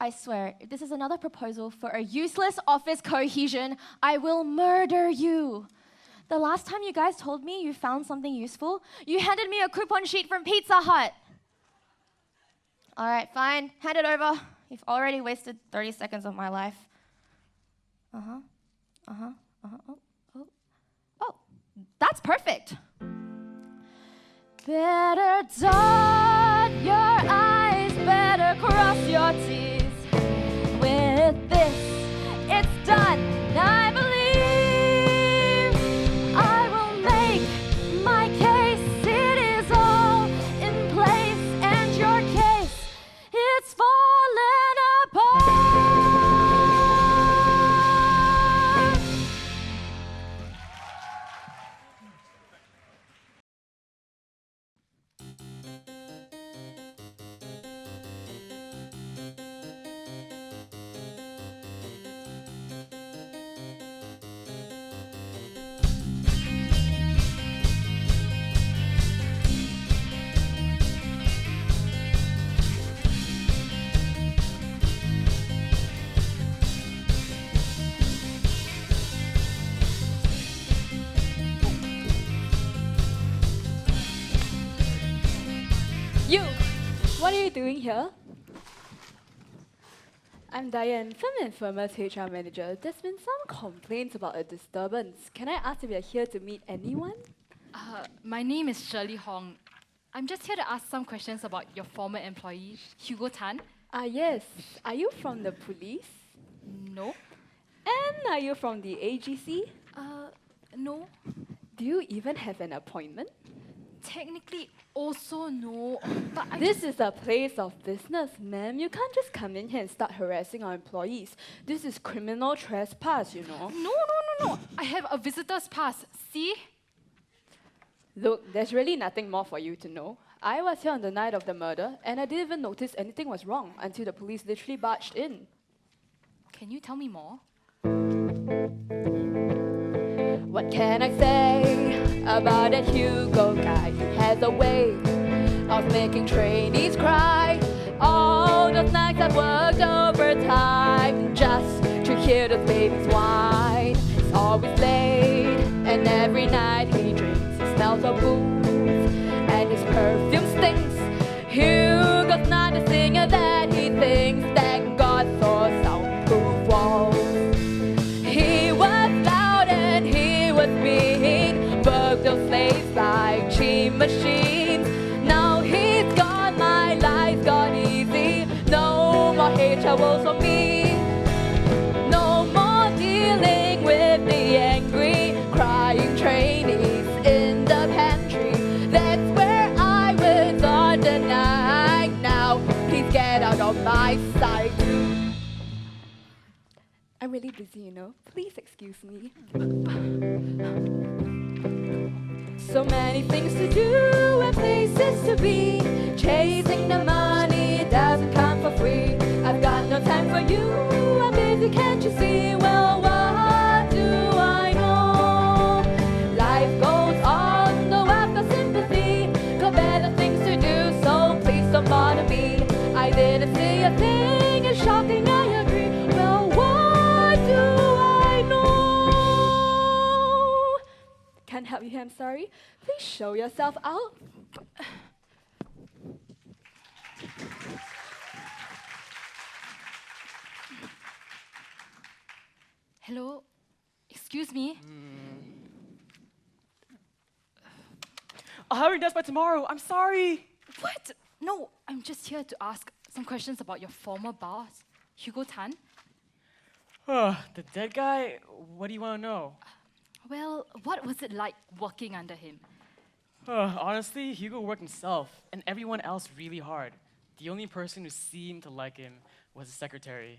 I swear, if this is another proposal for a useless office cohesion, I will murder you. The last time you guys told me you found something useful, you handed me a coupon sheet from Pizza Hut. All right, fine, hand it over. You've already wasted 30 seconds of my life. Oh, that's perfect. Better dot your I's, better cross your T's. With this, it's done. I believe I will make my case. It is all in place, and your case, it's fallen apart. You! What are you doing here? I'm Diane, Firm and Firma's HR manager. There's been some complaints about a disturbance. Can I ask if you're here to meet anyone? My name is Shirley Hong. I'm just here to ask some questions about your former employee, Hugo Tan. Yes. Are you from the police? No. And are you from the AGC? No. Do you even have an appointment? Technically, also no, but This is a place of business, ma'am. You can't just come in here and start harassing our employees. This is criminal trespass, you know. No. I have a visitor's pass. See? Look, there's really nothing more for you to know. I was here on the night of the murder, and I didn't even notice anything was wrong until the police literally barged in. Can you tell me more? What can I say about that Hugo guy? He has a way of making trainees cry. All those nights I've worked overtime just to hear those babies whine. He's always late, and every night he drinks. He smells of booze, and his perfume stinks. Hugo's not a singer that he thinks. Thank God for soundproof walls. He was loud and he was mean, worked those slaves like cheap machines. Now he's gone, my life's gone easy. No more hate troubles for me. No more dealing with the angry, crying trainees in the pantry. That's where I was on the night. Now please get out of my sight. I'm really busy, you know. Please excuse me. So many things to do and places to be. Chasing the money doesn't come for free. I've got no time for you. I'm busy, can't you see? Well, what do I know? Life goes on, though I've got sympathy. Got better things to do, so please don't bother me. I didn't see a thing, it's shocking, I agree. Well, what do I know? Can't help you, I'm sorry. Please show yourself out. Hello? Excuse me? I'll have your desk by tomorrow. I'm sorry. What? No, I'm just here to ask some questions about your former boss, Hugo Tan. The dead guy? What do you want to know? Well, what was it like working under him? Honestly, Hugo worked himself and everyone else really hard. The only person who seemed to like him was his secretary.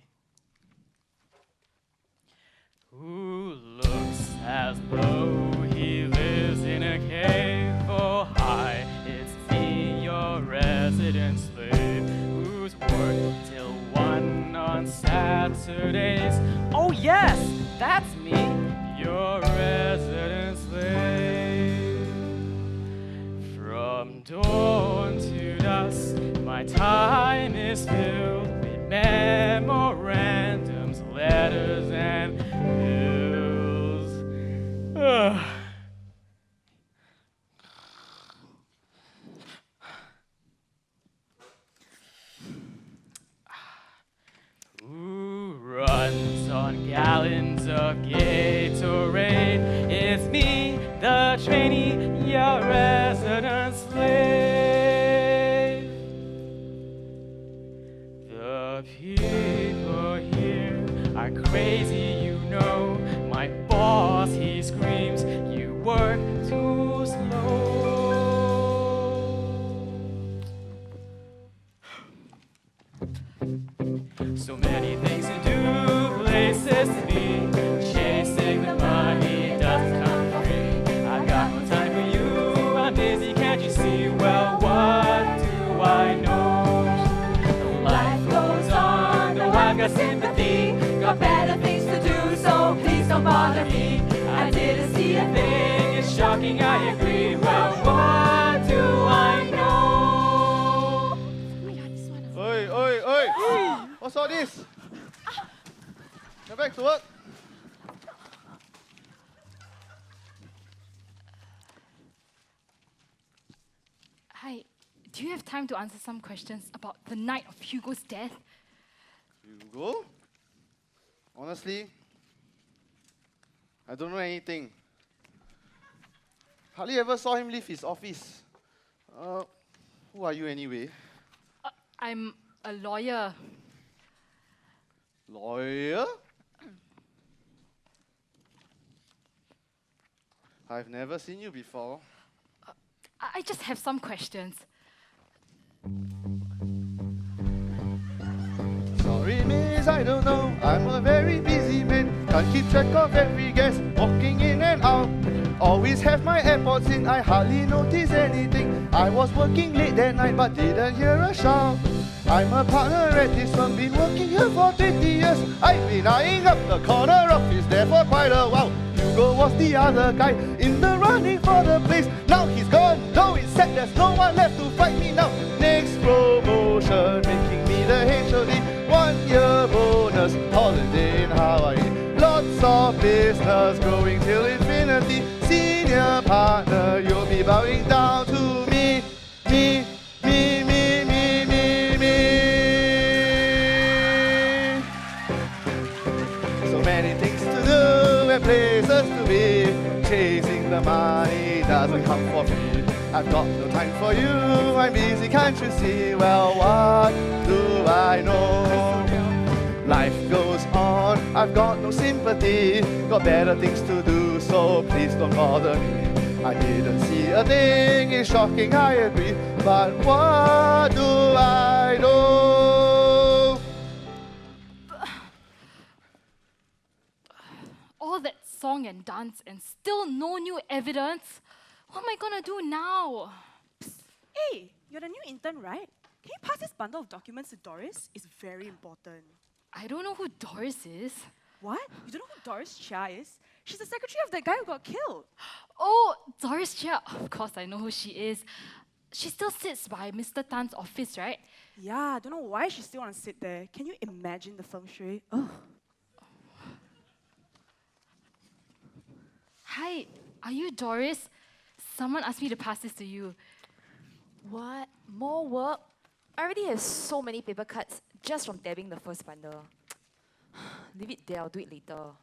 Who looks as though he lives in a cave? Oh, hi, it's me, your resident slave, who's worked till 1 on Saturdays. Oh yes, that's me, your resident slave. From dawn to dusk, my time is filled with memorandums, letters, and bills. Who runs on gallons of Gatorade? It's me, the trainee, your resident slave. crazy, you know. My boss, he screams, you work too slow. So many things to do, places to be. Chasing the money doesn't come free. I got no time for you, I'm busy, can't you see? Well, what do I know? Life goes on, no one got sympathy. Got better things to do, so please don't bother me. I didn't see a thing, it's shocking, I agree. Well, what do I know? Oi, oi, oi! What's all this? Get back to work. Hi, do you have time to answer some questions about the night of Hugo's death? Hugo? Honestly, I don't know anything. Hardly ever saw him leave his office. Who are you anyway? I'm a lawyer. Lawyer? I've never seen you before. I just have some questions. Sorry, miss, I don't know. I'm a very busy man. Can't keep track of every guest walking in and out. Always have my AirPods in, I hardly notice anything. I was working late that night but didn't hear a shout. I'm a partner at this firm, been working here for 20 years. I've been eyeing up the corner office there for quite a while. Hugo was the other guy in the running for the place. Now he's gone, though it's sad there's no one left to fight me now. Next promotion, making me the HOD. 1 year bonus, holiday in Hawaii. Lots of business growing till infinity. Senior partner, you'll be bowing down to me, me, me, me, me, me, me. So many things to do and places to be. Chasing the money doesn't come for free. I've got no time for you, I'm busy, can't you see? Well, what do I know? Life goes on, I've got no sympathy. Got better things to do, so please don't bother me. I didn't see a thing, it's shocking, I agree. But what do I know? All that song and dance and still no new evidence? What am I gonna do now? Hey, you're the new intern, right? Can you pass this bundle of documents to Doris? It's very important. I don't know who Doris is. What? You don't know who Doris Chia is? She's the secretary of that guy who got killed. Oh, Doris Chia. Of course I know who she is. She still sits by Mr. Tan's office, right? Yeah, I don't know why she still wants to sit there. Can you imagine the feng shui? Ugh. Hi, are you Doris? Someone asked me to pass this to you. What? More work? I already have so many paper cuts just from tabbing the first bundle. Leave it there, I'll do it later.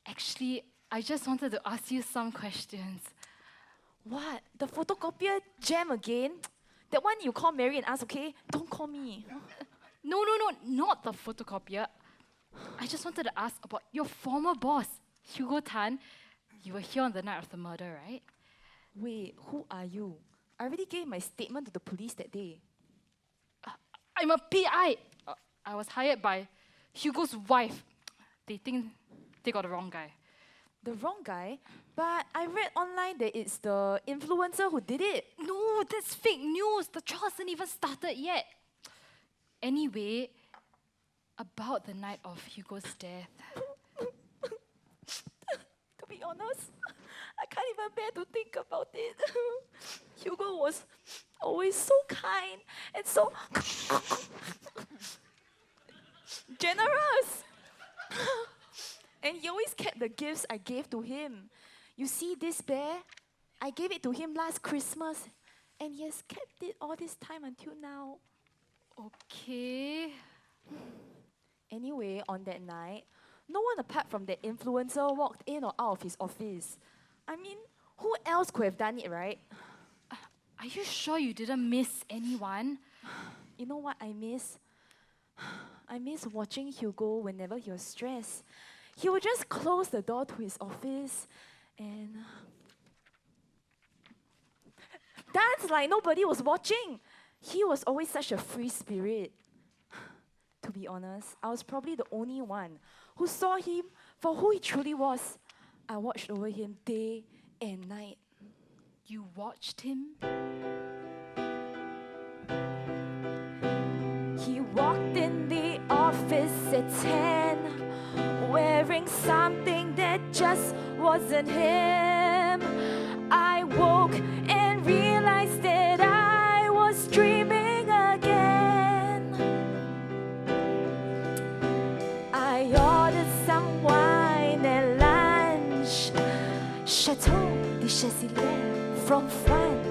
Actually, I just wanted to ask you some questions. What? The photocopier jam again? That one you call Mary and ask, okay? Don't call me. No, not the photocopier. I just wanted to ask about your former boss, Hugo Tan. You were here on the night of the murder, right? Wait, who are you? I already gave my statement to the police that day. I'm a PI. I was hired by Hugo's wife. They think they got the wrong guy. The wrong guy? But I read online that it's the influencer who did it. No, that's fake news. The trial hasn't even started yet. Anyway, about the night of Hugo's death. To be honest, I can't even bear to think about it. Hugo was always so kind and so generous. And he always kept the gifts I gave to him. You see this bear? I gave it to him last Christmas, and he has kept it all this time until now. Okay. Anyway, on that night, no one apart from that influencer walked in or out of his office. I mean, who else could have done it, right? Are you sure you didn't miss anyone? You know what I miss? I miss watching Hugo whenever he was stressed. He would just close the door to his office and dance like nobody was watching. He was always such a free spirit. To be honest, I was probably the only one who saw him for who he truly was. I watched over him day and night. You watched him? He walked in the office at 10, wearing something that just wasn't him. I woke and realized that I was dreaming again. I ordered some wine at lunch, Chateau de Chasselet from France.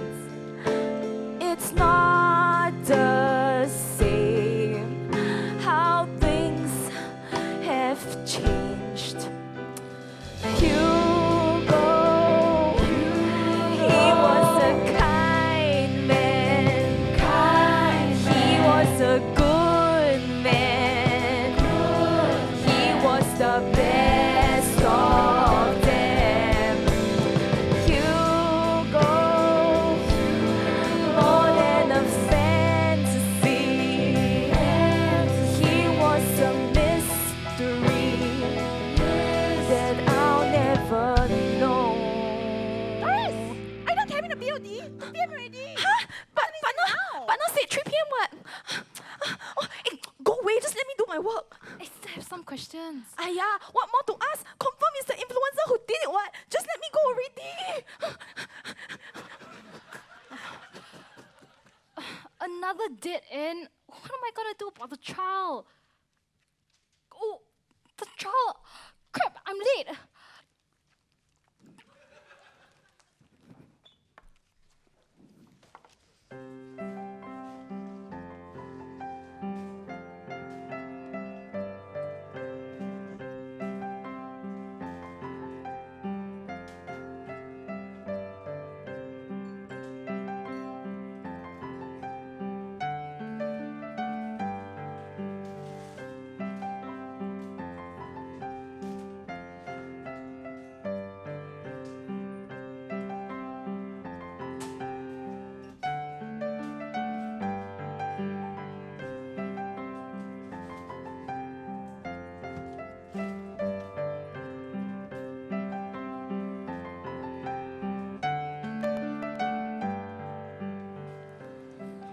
It's not the same how things have changed. Hugo, he was a kind man. He was a good man. He was the best of them. Hugo, more than a fantasy. He was a mystery that I'll never know. Doris! I'm not having a BOD. 2 p.m. already. Huh? But not say 3 p.m. what? Oh, eh, go away, just let me do my work. I still have some questions. Aya, what more to ask? Confirm it's the influencer who did it, what? Just let me go already. Another dead end? What am I gonna do about the trial? Oh, the trial! Crap, I'm late!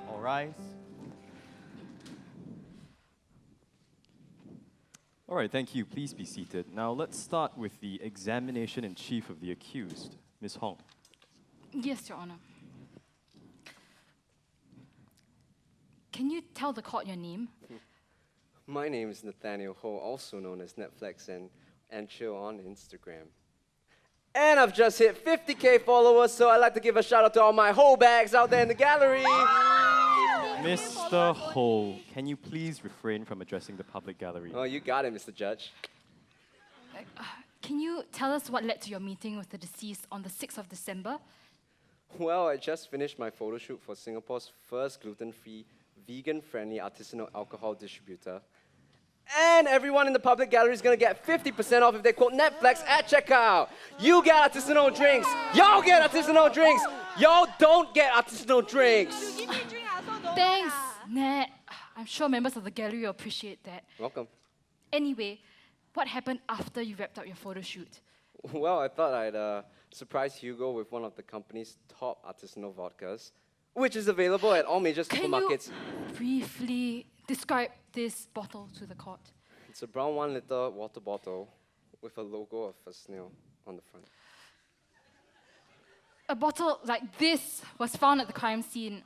All rise. All right, thank you. Please be seated. Now let's start with the examination in chief of the accused, Ms. Hong. Yes, Your Honor. Can you tell the court your name? My name is Nathaniel Ho, also known as Netflix and Chill on Instagram. And I've just hit 50K followers, so I'd like to give a shout out to all my Ho bags out there in the gallery. Mr. Ho, can you please refrain from addressing the public gallery? Oh, you got it, Mr. Judge. Can you tell us what led to your meeting with the deceased on the 6th of December? Well, I just finished my photo shoot for Singapore's first gluten-free, vegan-friendly artisanal alcohol distributor. And everyone in the public gallery is gonna get 50% off if they quote Netflix at checkout. You get artisanal drinks. Y'all get artisanal drinks. Y'all don't get artisanal drinks. Thanks, Nat. I'm sure members of the gallery will appreciate that. Welcome. Anyway, what happened after you wrapped up your photo shoot? Well, I thought I'd surprise Hugo with one of the company's top artisanal vodkas, which is available at all major supermarkets. Can you briefly describe this bottle to the court? It's a brown 1-liter water bottle with a logo of a snail on the front. A bottle like this was found at the crime scene.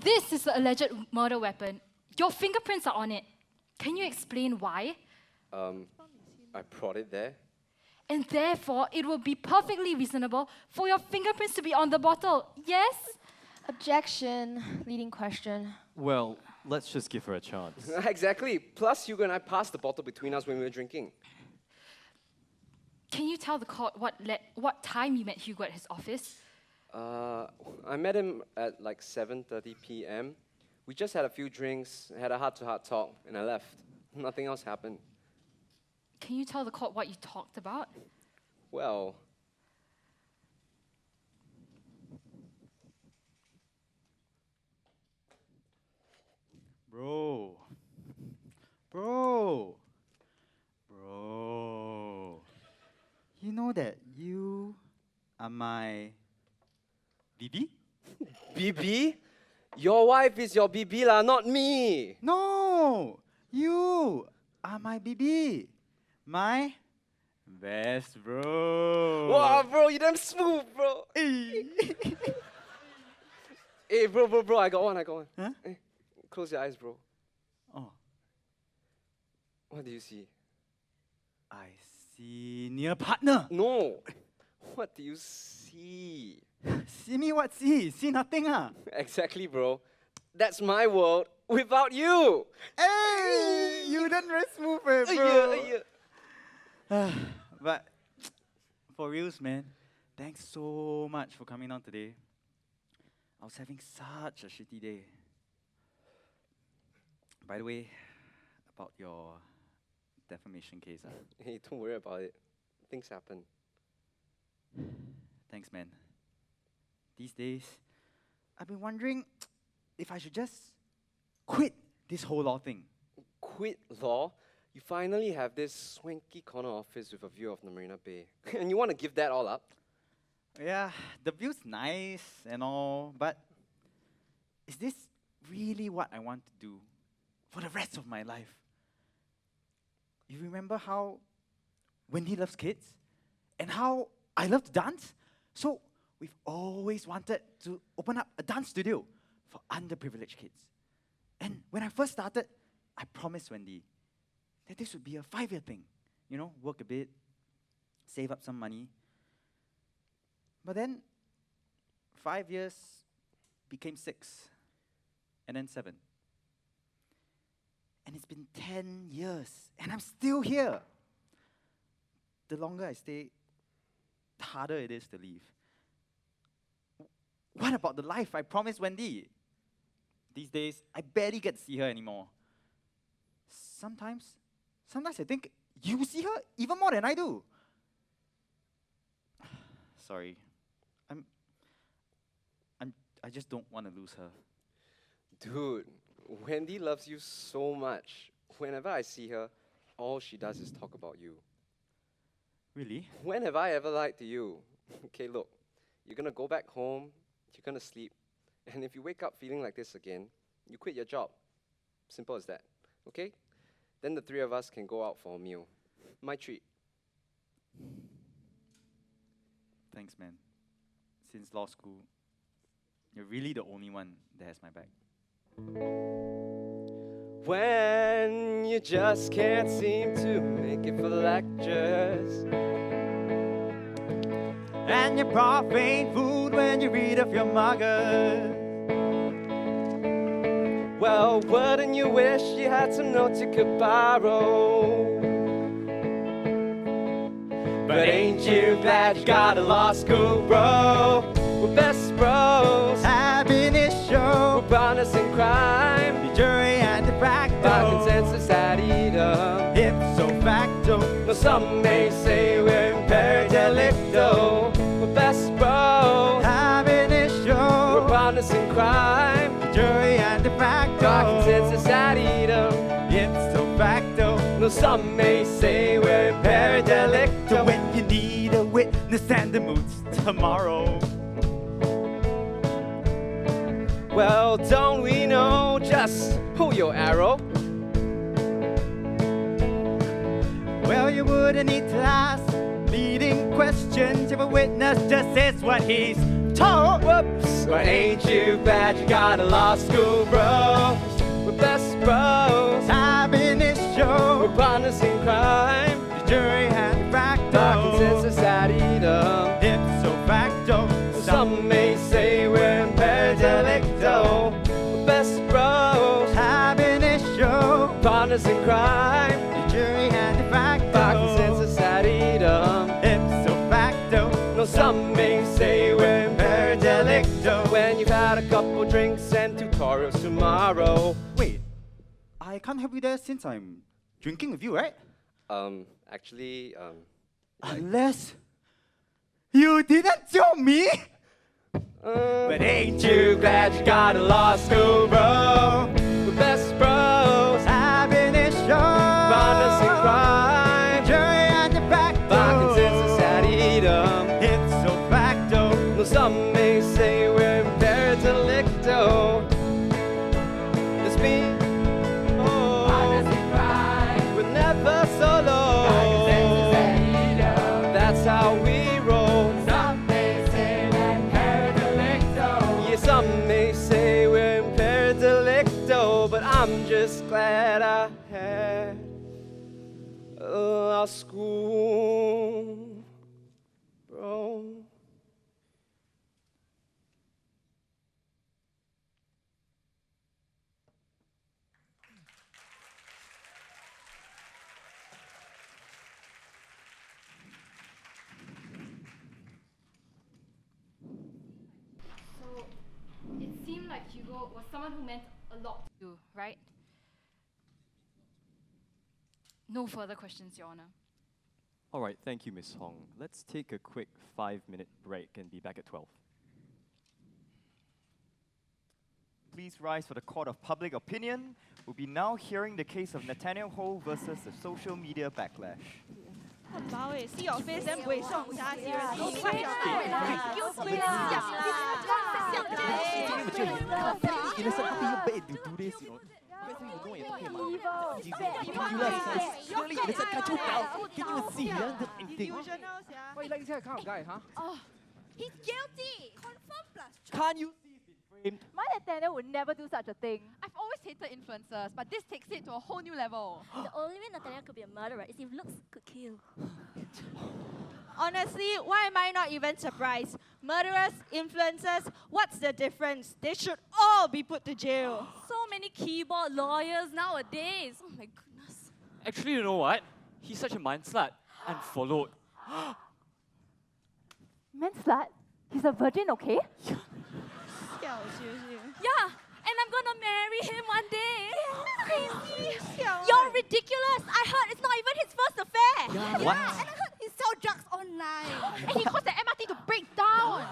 This is the alleged murder weapon. Your fingerprints are on it. Can you explain why? I brought it there. And therefore, it will be perfectly reasonable for your fingerprints to be on the bottle. Yes? Objection. Leading question. Well, let's just give her a chance. Exactly. Plus, Hugo and I passed the bottle between us when we were drinking. Can you tell the court what time you met Hugo at his office? I met him at like 7:30 p.m. We just had a few drinks, had a heart-to-heart talk, and I left. Nothing else happened. Can you tell the court what you talked about? Well, Bro. Bro. Bro. You know that you are my BB? BB? Your wife is your BB lah, not me. No! You are my BB. My best bro. Wow, bro, you damn smooth, bro. Hey, bro, I got one. Huh? Hey, close your eyes, bro. Oh. What do you see? I see near partner. No. What do you see? See me what see? See nothing ah. Exactly, bro. That's my world without you. Hey, you done very smooth, bro. But for reals, man, thanks so much for coming down today. I was having such a shitty day. By the way, about your defamation case. Hey, don't worry about it. Things happen. Thanks, man. These days, I've been wondering if I should just quit this whole law thing. Quit law? You finally have this swanky corner office with a view of the Marina Bay. And you want to give that all up? Yeah, the view's nice and all, but is this really what I want to do for the rest of my life? You remember how Wendy loves kids and how I love to dance? So we've always wanted to open up a dance studio for underprivileged kids. And when I first started, I promised Wendy that this would be a 5-year thing. You know, work a bit, save up some money. But then 5 years became 6, and then 7. And it's been 10 years, and I'm still here. The longer I stay, the harder it is to leave. What about the life I promised Wendy? These days, I barely get to see her anymore. Sometimes I think you see her even more than I do. Sorry. I just don't want to lose her. Dude, Wendy loves you so much. Whenever I see her, all she does is talk about you. Really? When have I ever lied to you? Okay, look, you're gonna go back home, you're gonna sleep, and if you wake up feeling like this again, you quit your job. Simple as that, okay? Then the 3 of us can go out for a meal. My treat. Thanks, man. Since law school, you're really the only one that has my back. When you just can't seem to make it for lectures, and your prof ain't food when you read off your muggers. Well, wouldn't you wish you had some notes you could borrow? But ain't you glad you got a law school, bro? We're best bros. Having issue. We're partners in crime. The jury and the facto. By consensus ad idem. Ipso facto. No, some may say we're imperi delicto. We're best bros. Having issue. We're partners in crime. The jury and the facto. By consensus ad idem. Ipso facto. No, some may say we're imperi delicto. So when you need a witness and the mood's tomorrow. Well, don't we know just who your arrow? Well, you wouldn't need to ask leading questions if a witness just says what he's told. Whoops! But ain't you glad you got a law school, bro? We're best bros. Having issue. We're partners in crime. The jury and facto. By consensus ad idem. Ipso facto. Some may say we're imperi delicto. We're best bros. Having issue. Partners in crime. The jury and the facto. By consensus ad idem. Ipso facto. No, some may say we're imperi delicto. When you've had a couple drinks and tutorials tomorrow. I can't help you there since I'm drinking with you, right? Actually, Unless you didn't tell me. But ain't you glad you got a law school, bro? The best bros have been a show. Partners in crime, jury and de facto. By consensus at Edom. It's so facto. No, some may say we're impaired delicto. It's me. Oh, partners in crime. We're never solo. By consensus at Edom. That's how we roll. Some may say we're impaired delicto. Yeah, some may say we're impaired delicto, but I'm just glad I had our school, bro. So, it seemed like Hugo was someone who meant a lot to you, right? No further questions, Your Honor. All right, thank you, Ms. Hong. Let's take a quick 5-minute break and be back at 12. Please rise for the court of public opinion. We'll be now hearing the case of Nathaniel Ho versus the social media backlash. Wow, see your face then buay song sia, seriously. Innocent, how can you beg to do this, you know? Clearly innocent, can't you tell? Can't you even see? He hasn't done anything. Why you like this kind of guy, huh? Oh, he's guilty. Confirm plus. Can't you see it's been framed? My Nathaniel would never do such a thing. I've always hated influencers, but this takes it to a whole new level. The only way Nathaniel could be a murderer is if looks could kill. Honestly, why am I not even surprised? Murderers, influencers, what's the difference? They should all be put to jail. So many keyboard lawyers nowadays. Oh my goodness. Actually, you know what? He's such a mind slut. Unfollowed. Man slut? He's a virgin, okay? Yeah, seriously. Yeah, and I'm gonna marry him one day. Crazy. You're ridiculous. I heard it's not even his first affair. Yeah, what? And I heard he sell drugs online. And he caused the MRT to break down.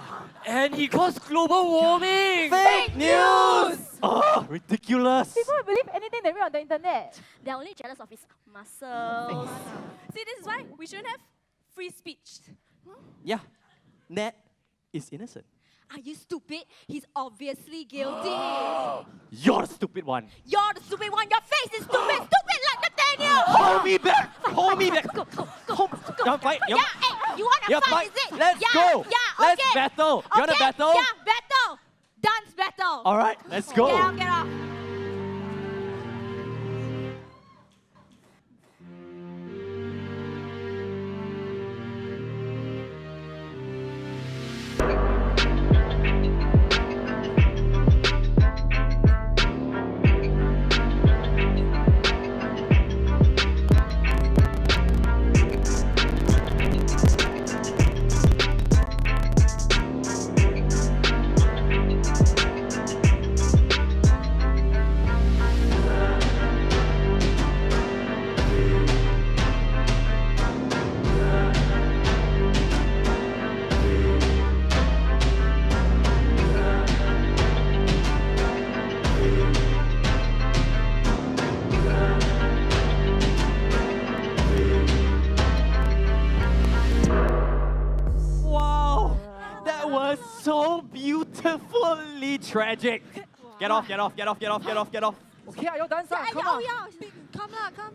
And he caused global warming! Fake news! Oh, ridiculous! People will believe anything they read on the internet. They're only jealous of his muscles. See, this is why we shouldn't have free speech. Yeah, Nat is innocent. Are you stupid? He's obviously guilty. You're the stupid one. You're the stupid one. Your face is stupid. Stupid like Nathaniel. Hold me back! Hold me back! Go. You wanna fight? Yeah, hey, you wanna Yeah, fight, is it? Let's yeah, go! Yeah, Let's okay. battle! You wanna battle? Yeah, battle. Dance battle. Alright, let's go! Get off. So beautifully tragic. Get off. Okay, are you done, son? Come on. Come lah, come.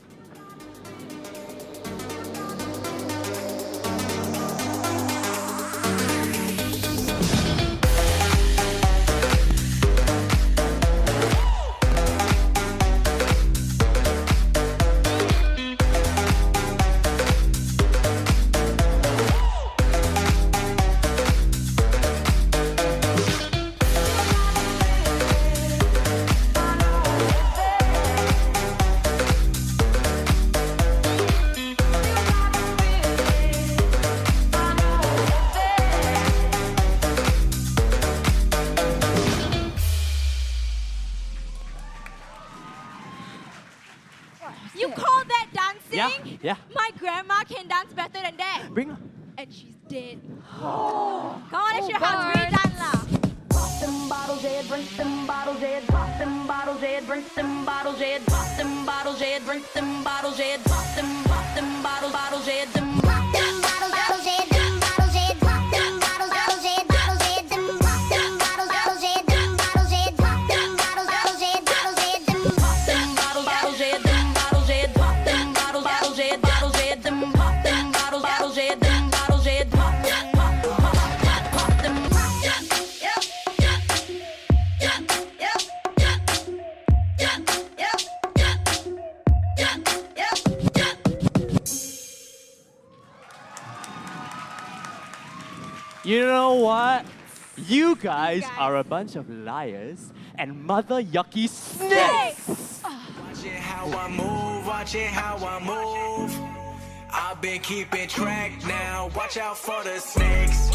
Geng, Yeah. my grandma can dance better than that. Bring her. And she's dead. Come on, let's show how it's really done lah. Pop them bottles, Ed, drink them bottles, Ed. Pop them bottles, Ed, drink them bottles, Ed. Pop them bottles, Ed, drink them bottles, Ed. Pop them bottles, Ed, them pop them bottles, Ed, them bottles, Ed. Pop them bottles, Ed, bottles, Ed, them pop them bottles, Ed, them bottles, Ed. Pop them bottles, Ed, bottles, Ed, them pop them bottles, Ed, them bottles, Ed. Pop them bottles, Ed, bottles, Ed, them pop them bottles, Ed, them bottles, Ed. Pop them, pop them, You know what? You guys are a bunch of liars and mother yucky snakes! Watch it how I move, watch it how I move. I've been keeping track now. Watch out for the snakes.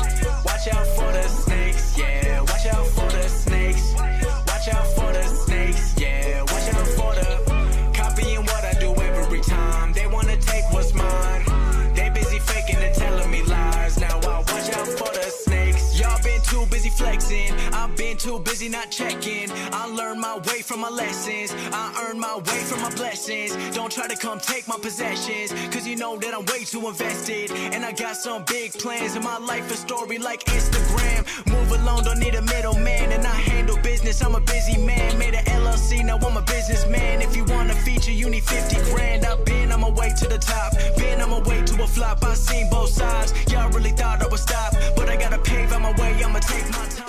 Watch out for the snakes, yeah. Watch out for the snakes. Watch out for the snakes, yeah. Watch out for the copying what I do every time. They wanna take what's mine. They busy faking and telling me lies. Now I watch out for the snakes. Y'all been too busy flexing. I've been too busy not checking. I learned my way from my lessons. I earned my way from my blessings. Don't try to come take my possessions, cause you know that I'm way too invested. And I got some big plans in my life, a story like Instagram. Move alone, don't need a middleman. And I handle business, I'm a busy man. Made a LLC, now I'm a businessman. If you want a feature, you need 50 grand. I've been on my way to the top. Been on my way to a flop. I've seen both sides. Y'all really thought I would stop, but I gotta pave out my way, I'ma take my time.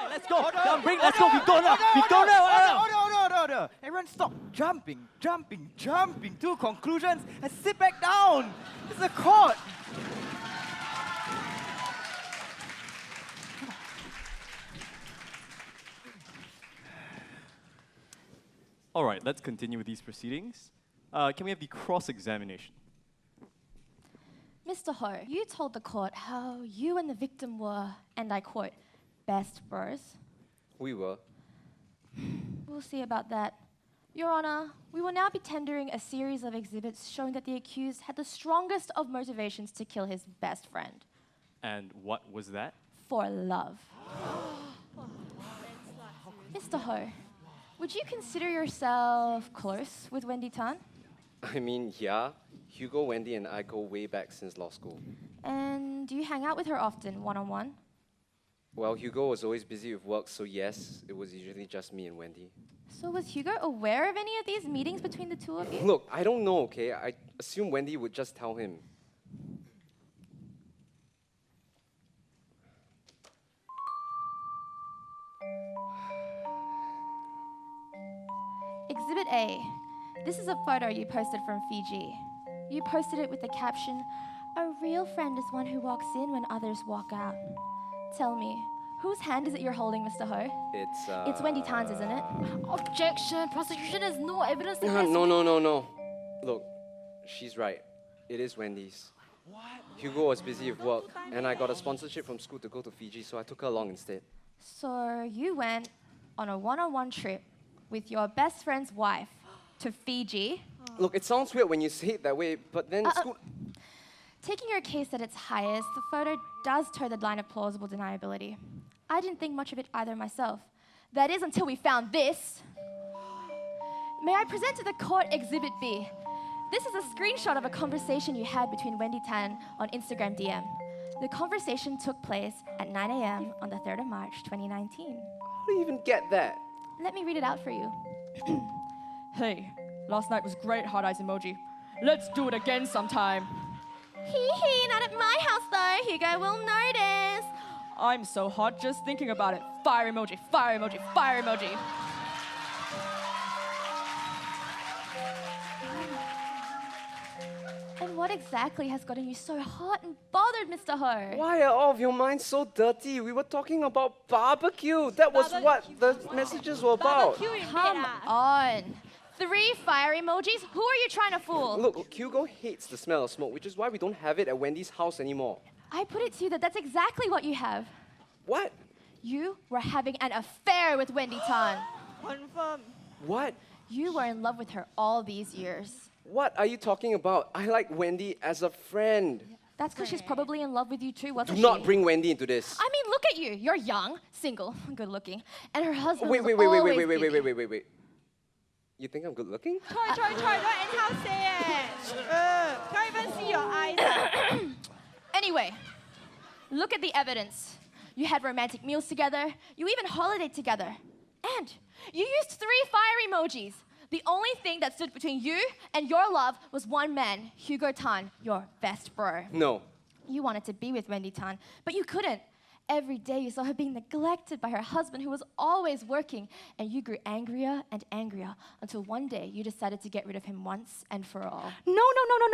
Let's go! Let's go! We go now! Order! Everyone stop jumping to conclusions and sit back down. This is a court. All right, let's continue with these proceedings. Can we have the cross-examination? Mr. Ho, you told the court how you and the victim were, and I quote, best bros. We were. We'll see about that. Your Honor, we will now be tendering a series of exhibits showing that the accused had the strongest of motivations to kill his best friend. And what was that? For love. Mr. Ho, would you consider yourself close with Wendy Tan? I mean, yeah. Hugo, Wendy, and I go way back since law school. And do you hang out with her often, one-on-one? Well, Hugo was always busy with work, so yes, it was usually just me and Wendy. So was Hugo aware of any of these meetings between the two of you? Look, I don't know, okay? I assume Wendy would just tell him. Exhibit A. This is a photo you posted from Fiji. You posted it with the caption, "A real friend is one who walks in when others walk out." Tell me, whose hand is it you're holding, Mr. Ho? It's Wendy Tan's, isn't it? Objection! Prosecution has no evidence No. Look, she's right. It is Wendy's. What? Hugo was busy with work, and I got a sponsorship from school to go to Fiji, so I took her along instead. So you went on a one-on-one trip with your best friend's wife to Fiji. Look, it sounds weird when you say it that way, but then school... Taking your case at its highest, the photo does toe the line of plausible deniability. I didn't think much of it either myself. That is until we found this. May I present to the court Exhibit B? This is a screenshot of a conversation you had between Wendy Tan on Instagram DM. The conversation took place at 9 a.m. on the 3rd of March, 2019. How do you even get that? Let me read it out for you. Hey, last night was great, heart eyes emoji. Let's do it again sometime. Hee, not at my house though. Hugo will notice. I'm so hot just thinking about it. Fire emoji, fire emoji, fire emoji. And what exactly has gotten you so hot and bothered, Mr. Ho? Why are all of your minds so dirty? We were talking about barbecue. That was what the messages were about. Come on. 3 fire emojis? Who are you trying to fool? Look, Hugo hates the smell of smoke, which is why we don't have it at Wendy's house anymore. I put it to you that that's exactly what you have. What? You were having an affair with Wendy Tan. Confirm. What? You were in love with her all these years. What are you talking about? I like Wendy as a friend. That's because she's probably in love with you too, wasn't Do she? not bring Wendy into this. I mean, look at you. You're young, single, good looking, and her husband Wait. was always busy. You think I'm good looking? Try. Don't anyhow say it. Can't even see your eyes. Anyway, look at the evidence. You had romantic meals together. You even holidayed together. And you used 3 fire emojis. The only thing that stood between you and your love was one man, Hugo Tan, your best bro. No. You wanted to be with Wendy Tan, but you couldn't. Every day you saw her being neglected by her husband who was always working, and you grew angrier and angrier until one day you decided to get rid of him once and for all. No,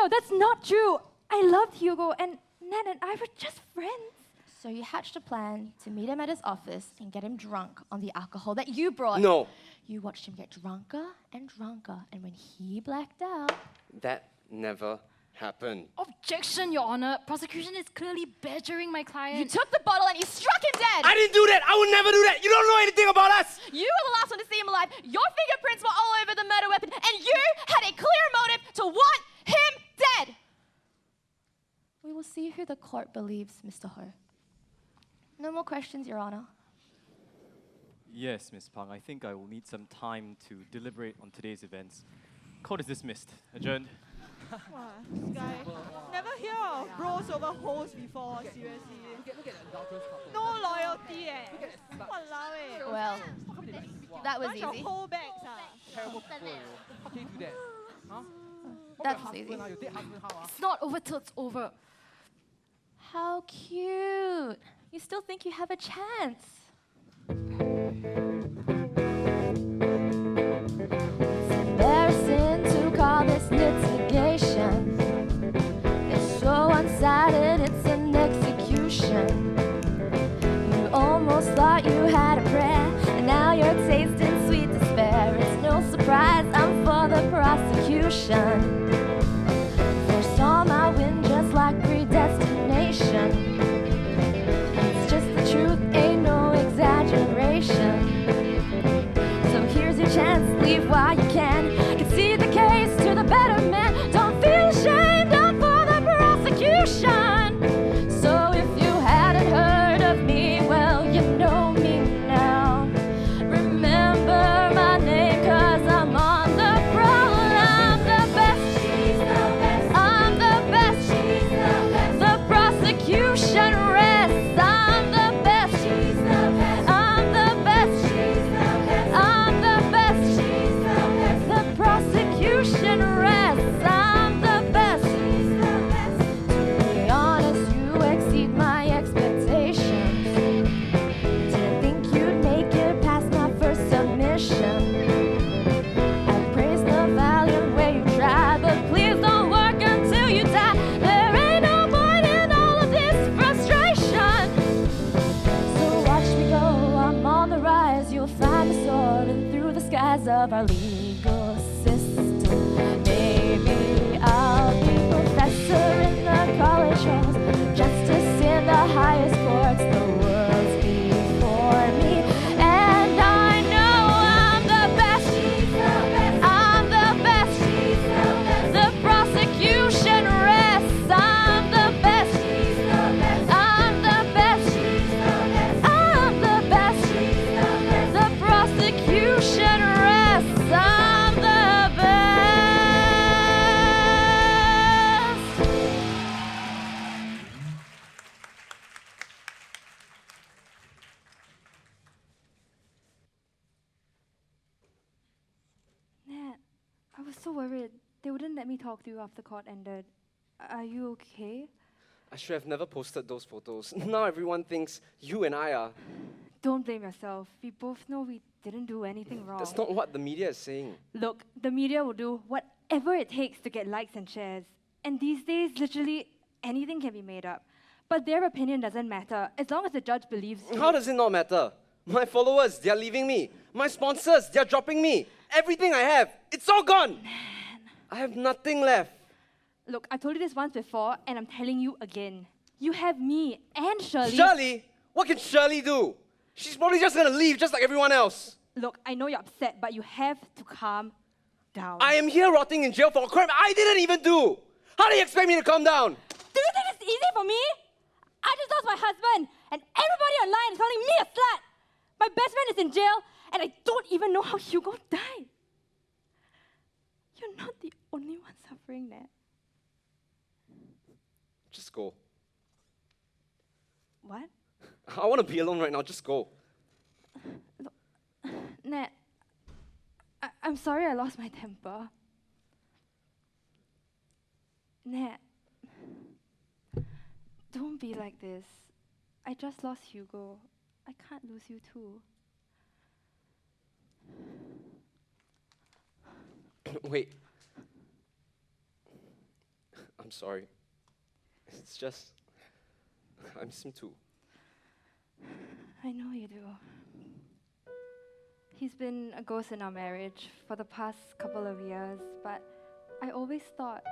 that's not true. I loved Hugo, and Nat and I were just friends. So you hatched a plan to meet him at his office and get him drunk on the alcohol that you brought. No. You watched him get drunker and drunker, and when he blacked out... That never happened. Objection, Your Honor. Prosecution is clearly badgering my client. You took the bottle and you struck him dead! I didn't do that! I would never do that! You don't know anything about us! You were the last one to see him alive. Your fingerprints were all over the murder weapon, and you had a clear motive to want him dead! We will see who the court believes, Mr. Ho. No more questions, Your Honor. Yes, Ms. Pang, I think I will need some time to deliberate on today's events. Court is dismissed. Adjourned. Wow, this guy. Never hear of bros over hoes before, seriously. Look at the adulterous couple. No loyalty, Walao, Well, that was bunch of easy. whole bags, Terrible couple, How can you do that? Huh? That's Your easy. husband, your dead husband, how? It's not over till it's over. How cute. You still think you have a chance. It's embarrassing to call this litigation. It's so one-sided, it's an execution. You almost thought you had a prayer, and now you're tasting sweet despair. It's no surprise I'm for the prosecution. Foresaw my win just like predestination. It's just the truth, ain't no exaggeration. So here's your chance, leave while you can. Concede the case to the better man. Don't feel ashamed, I'm for the prosecution. So if you hadn't heard of me, well, you know me now. Remember my name, 'cause I'm on the prowl. I'm the best, she's the best. I'm the best, she's the best. The prosecution rests. I'm the best, she's the best. I'm the best, she's the best. I'm the best, she's the best. The prosecution rests. I'm the best, she's the best. To be honest, you exceed my expectations. Didn't think you'd make it past my first submission. I praise the valiant way you try, but please don't work until you die. There ain't no point in all of this frustration. So watch me go, I'm on the rise. You'll find me soaring through the skies of our legal system. Maybe I'll be professor in the college halls, justice in the highest courts, the world's before me. And I know I'm the best, she's the best. I'm the best, she's the best. The prosecution rests. I'm the best, she's the best. I'm the best, she's the best. I'm the best, she's the best. The prosecution rests. I'm the best. Nat, I was so worried. They wouldn't let me talk to you after court ended. Are you okay? I should have never posted those photos. Now everyone thinks you and I are. Don't blame yourself. We both know we didn't do anything wrong. That's not what the media is saying. Look, the media will do whatever it takes to get likes and shares. And these days, literally anything can be made up. But their opinion doesn't matter, as long as the judge believes you. How does it not matter? My followers, they're leaving me. My sponsors, they're dropping me. Everything I have, it's all gone. I have nothing left. Look, I told you this once before, and I'm telling you again. You have me and Shirley. Shirley? What can Shirley do? She's probably just gonna leave just like everyone else. Look, I know you're upset, but you have to calm down. I am here rotting in jail for a crime I didn't even do. How do you expect me to calm down? Do you think it's easy for me? I just lost my husband, and everybody online is calling me a slut. My best friend is in jail, and I don't even know how Hugo died. You're not the only one suffering, Nat. Just go. What? I want to be alone right now. Just go. Nat, I'm sorry I lost my temper. Nat, don't be like this. I just lost Hugo. I can't lose you too. Wait. I'm sorry. It's just, I miss him too. I know you do. He's been a ghost in our marriage for the past couple of years, but I always thought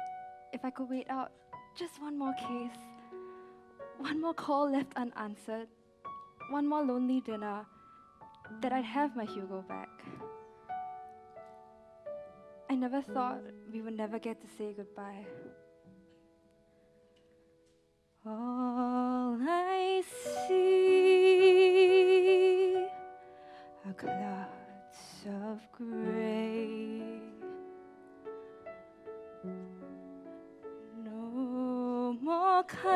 if I could wait out just one more case, one more call left unanswered, one more lonely dinner, that I'd have my Hugo back. I never thought we would never get to say goodbye. All I see are clouds of gray. No more colors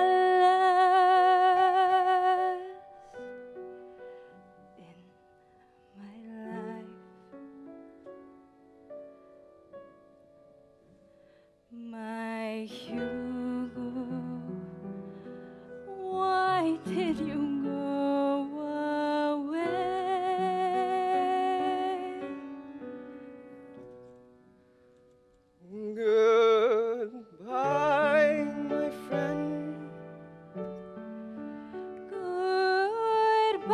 in my life. My Hugo, why did you go away? Goodbye, my friend. Goodbye,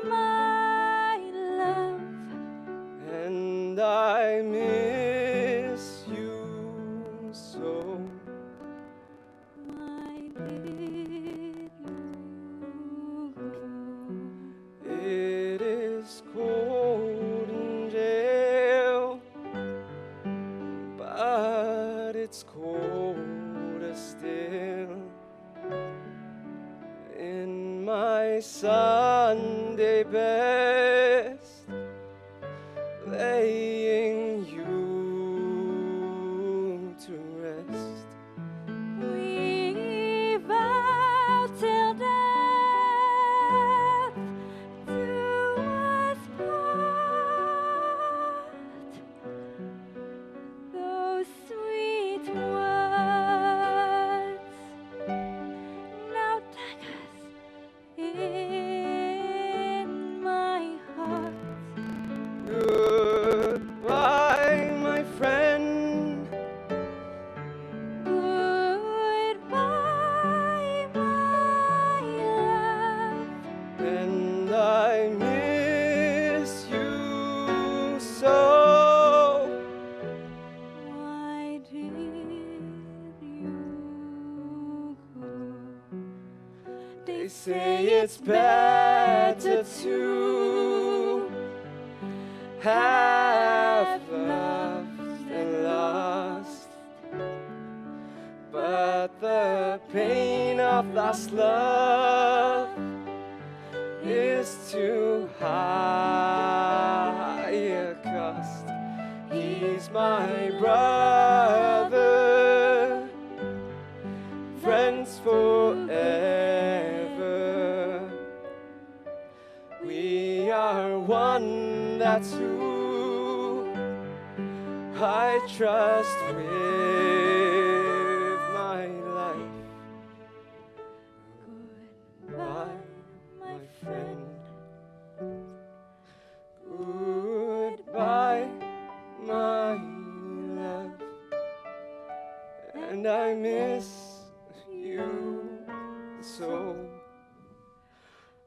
my love. And I miss you so. Why did you go? It is cold in jail, but it's colder still in my Sunday best, laying you to rest. We vow till death do us part. Those sweet words, now daggers in my heart. Goodbye, my friend. Goodbye, my love. And I miss you so. Why did you go? They say it's better to have loved and lost, but the pain of lost love is too high a cost. He's my brother, friends forever. We are one, that's who I trust with my life. Goodbye, my friend. Goodbye, my love. And I miss you so.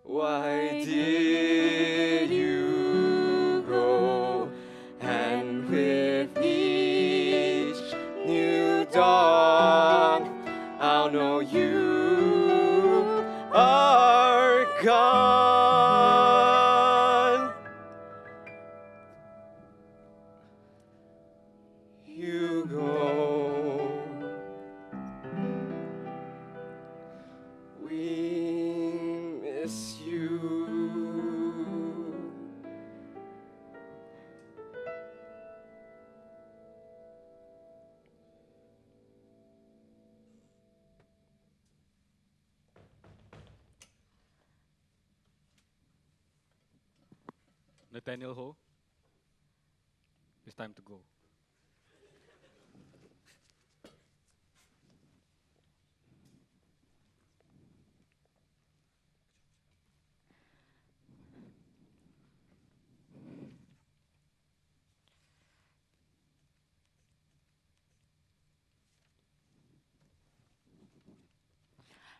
Why did you go? And with each new dawn, I'll know you are gone. Nathaniel Ho, it's time to go.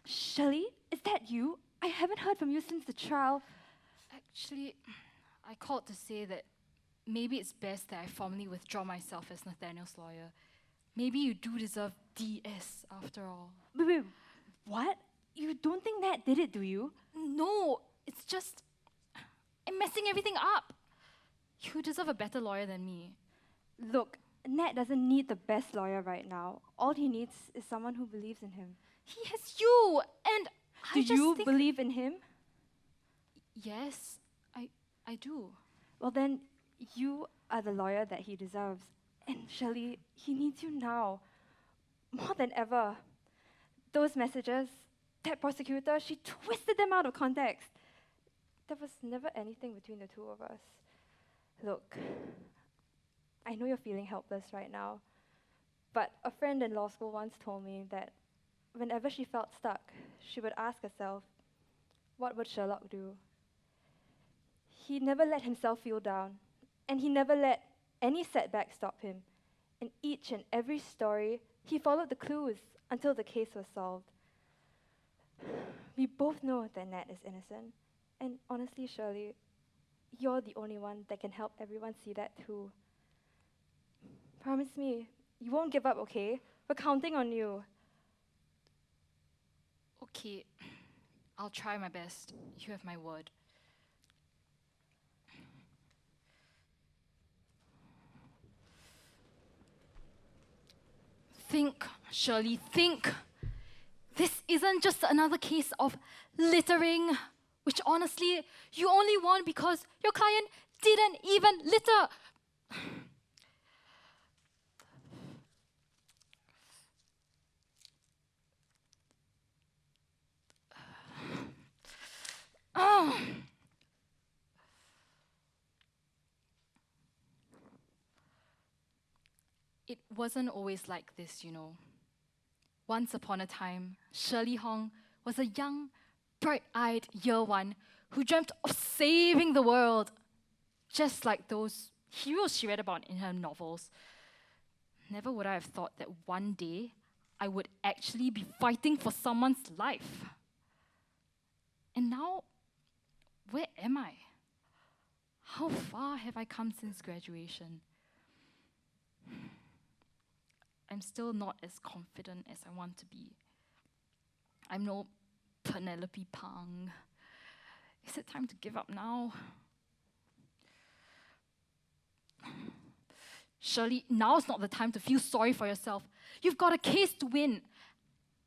Shirley, is that you? I haven't heard from you since the trial. Actually, I called to say that maybe it's best that I formally withdraw myself as Nathaniel's lawyer. Maybe you do deserve DS after all. Wait, what? You don't think Nat did it, do you? No, it's just I'm messing everything up. You deserve a better lawyer than me. Look, Nat doesn't need the best lawyer right now. All he needs is someone who believes in him. He has you, and Do you believe in him? Yes, I do. Well then, you are the lawyer that he deserves. And Shirley, he needs you now. More than ever. Those messages, that prosecutor, she twisted them out of context. There was never anything between the two of us. Look, I know you're feeling helpless right now, but a friend in law school once told me that whenever she felt stuck, she would ask herself, what would Sherlock do? He never let himself feel down, and he never let any setback stop him. In each and every story, he followed the clues until the case was solved. We both know that Nat is innocent, and honestly, Shirley, you're the only one that can help everyone see that too. Promise me, you won't give up, okay? We're counting on you. Okay, I'll try my best. You have my word. Think, Shirley, think. This isn't just another case of littering, which honestly, you only won because your client didn't even litter. Oh. It wasn't always like this, you know. Once upon a time, Shirley Hong was a young, bright-eyed year one who dreamt of saving the world, just like those heroes she read about in her novels. Never would I have thought that one day I would actually be fighting for someone's life. And now, where am I? How far have I come since graduation? I'm still not as confident as I want to be. I'm no Penelope Pang. Is it time to give up now? Surely now's not the time to feel sorry for yourself. You've got a case to win.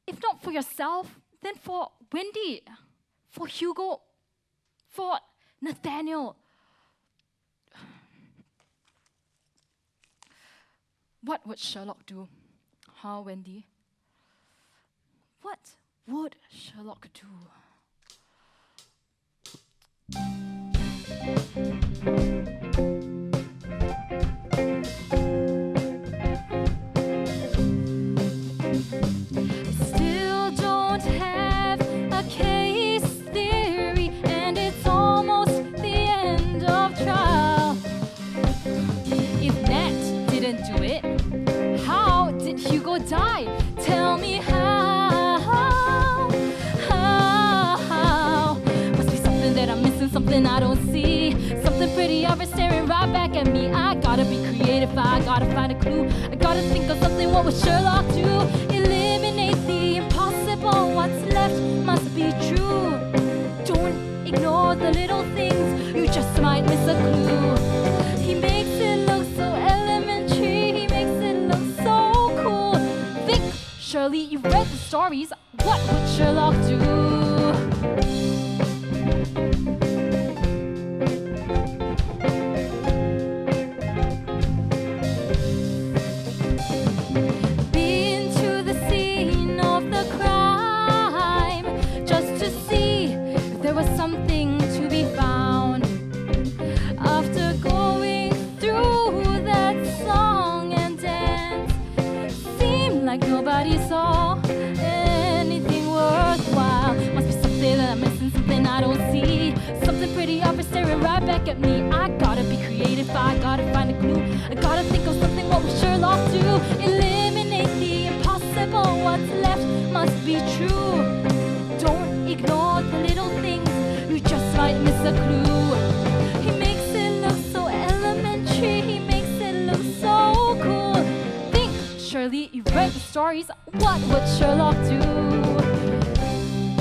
If not for yourself, then for Wendy, for Hugo, for Nathaniel. What would Sherlock do? Huh, Wendy? What would Sherlock do? Still don't have a case theory, and it's almost the end of trial. If Nat didn't do it, how did Hugo die? Tell me how. Must be something that I'm missing, something I don't see. Something pretty obvious staring right back at me. I gotta be creative, I gotta find a clue. I gotta think of something, what would Sherlock do? Eliminate the impossible, what's left must be true. Don't ignore the little things, you just might miss a clue. He makes it look so elementary, he makes it look so cool. Think, Shirley, you've read the stories, what would Sherlock do? Been to the scene of the crime just to see if there was something to be found. A right back at me. I gotta be creative, I gotta find a clue. I gotta think of something, what would Sherlock do? Eliminate the impossible, what's left must be true. Don't ignore the little things, you just might miss a clue. He makes it look so elementary, he makes it look so cool. Think, surely you've read the stories, what would Sherlock do?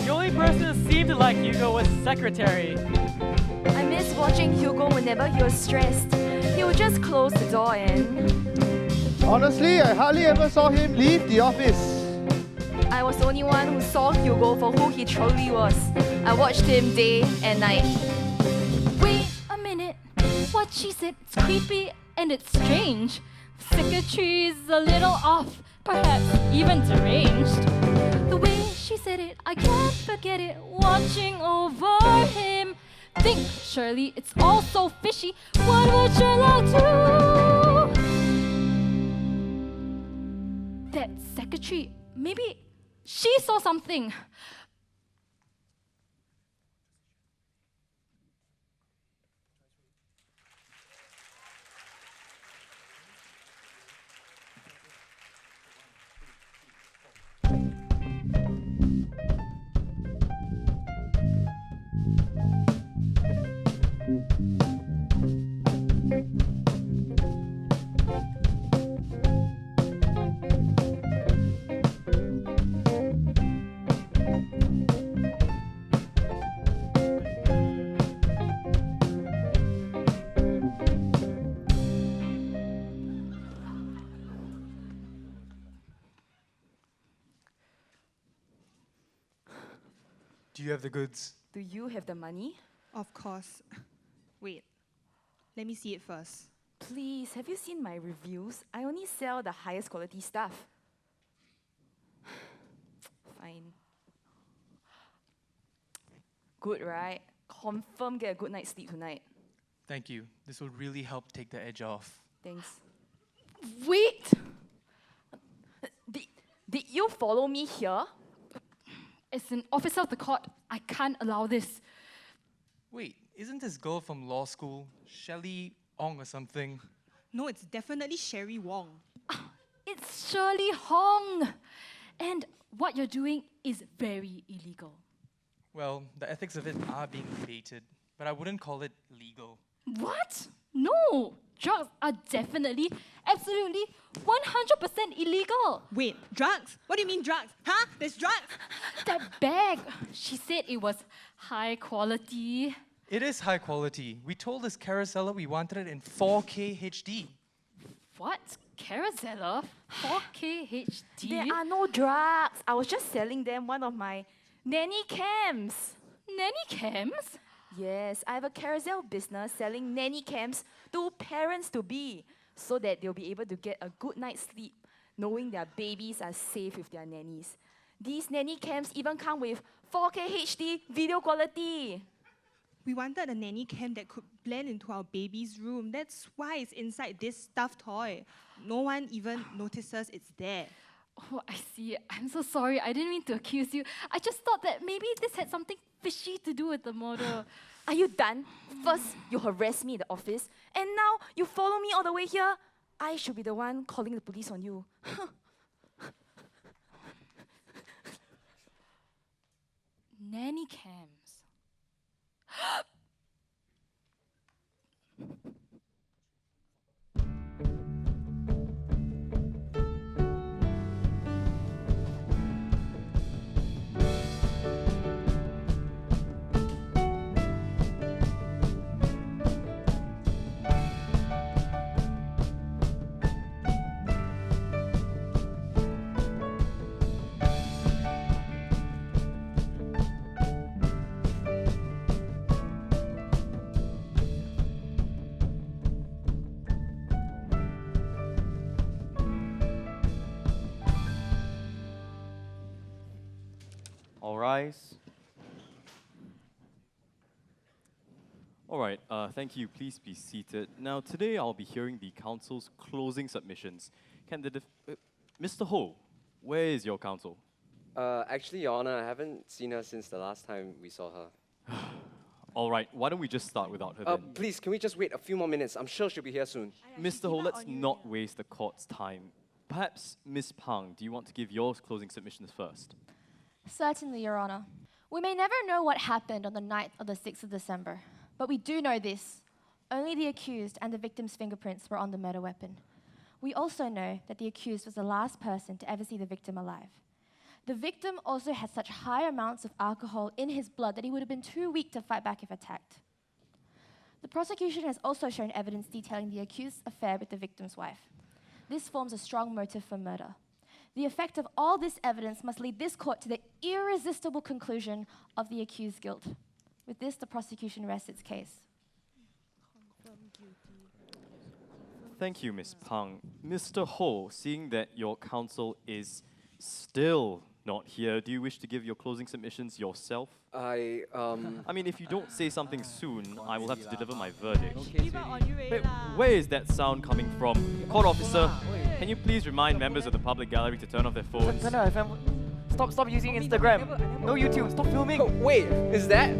The only person who seemed to like Hugo was his secretary. I miss watching Hugo whenever he was stressed. He would just close the door and... Honestly, I hardly ever saw him leave the office. I was the only one who saw Hugo for who he truly was. I watched him day and night. Wait a minute, what she said, it's creepy and it's strange. Secretary's a little off, perhaps even deranged. The way she said it, I can't forget it, watching over him. Think, surely it's all so fishy, what would Sherlock do? That secretary, maybe she saw something. Do you have the goods? Do you have the money? Of course. Wait, let me see it first. Please, have you seen my reviews? I only sell the highest quality stuff. Fine. Good, right? Confirm get a good night's sleep tonight. Thank you. This will really help take the edge off. Thanks. Wait! Did you follow me here? As an officer of the court, I can't allow this. Wait, isn't this girl from law school, Shelley Ong or something? No, it's definitely Sherry Wong. It's Shirley Hong. And what you're doing is very illegal. Well, the ethics of it are being debated, but I wouldn't call it legal. What? No! Drugs are definitely, absolutely, 100% illegal. Wait, drugs? What do you mean drugs? Huh? There's drugs? That bag, she said it was high quality. It is high quality. We told this carouseller we wanted it in 4K HD. What? Carousella? 4K HD? There are no drugs. I was just selling them one of my nanny cams. Nanny cams? Yes, I have a carousel business selling nanny cams to parents-to-be so that they'll be able to get a good night's sleep knowing their babies are safe with their nannies. These nanny cams even come with 4K HD video quality. We wanted a nanny cam that could blend into our baby's room. That's why it's inside this stuffed toy. No one even notices it's there. Oh, I see. I'm so sorry. I didn't mean to accuse you. I just thought that maybe this had something fishy to do with the murder. Are you done? First, you harass me in the office, and now you follow me all the way here. I should be the one calling the police on you. Nanny cams. All rise. All right, thank you. Please be seated. Now, today I'll be hearing the council's closing submissions. Can the Mr. Ho, where is your counsel? Actually, Your Honor, I haven't seen her since the last time we saw her. All right, why don't we just start without her then? Please, can we just wait a few more minutes? I'm sure she'll be here soon. Mr. Ho, let's not waste the court's time. Perhaps, Ms. Pang, do you want to give your closing submissions first? Certainly, Your Honor. We may never know what happened on the night of the 6th of December, but we do know this. Only the accused and the victim's fingerprints were on the murder weapon. We also know that the accused was the last person to ever see the victim alive. The victim also had such high amounts of alcohol in his blood that he would have been too weak to fight back if attacked. The prosecution has also shown evidence detailing the accused's affair with the victim's wife. This forms a strong motive for murder. The effect of all this evidence must lead this court to the irresistible conclusion of the accused's guilt. With this, the prosecution rests its case. Thank you, Ms. Pang. Mr. Ho, seeing that your counsel is still not here, do you wish to give your closing submissions yourself? I mean, if you don't say something soon, I will have to deliver my verdict. Wait, where is that sound coming from? Court officer, can you please remind members of the public gallery to turn off their phones? Stop using Instagram. No YouTube. Stop filming. Oh, wait, is that?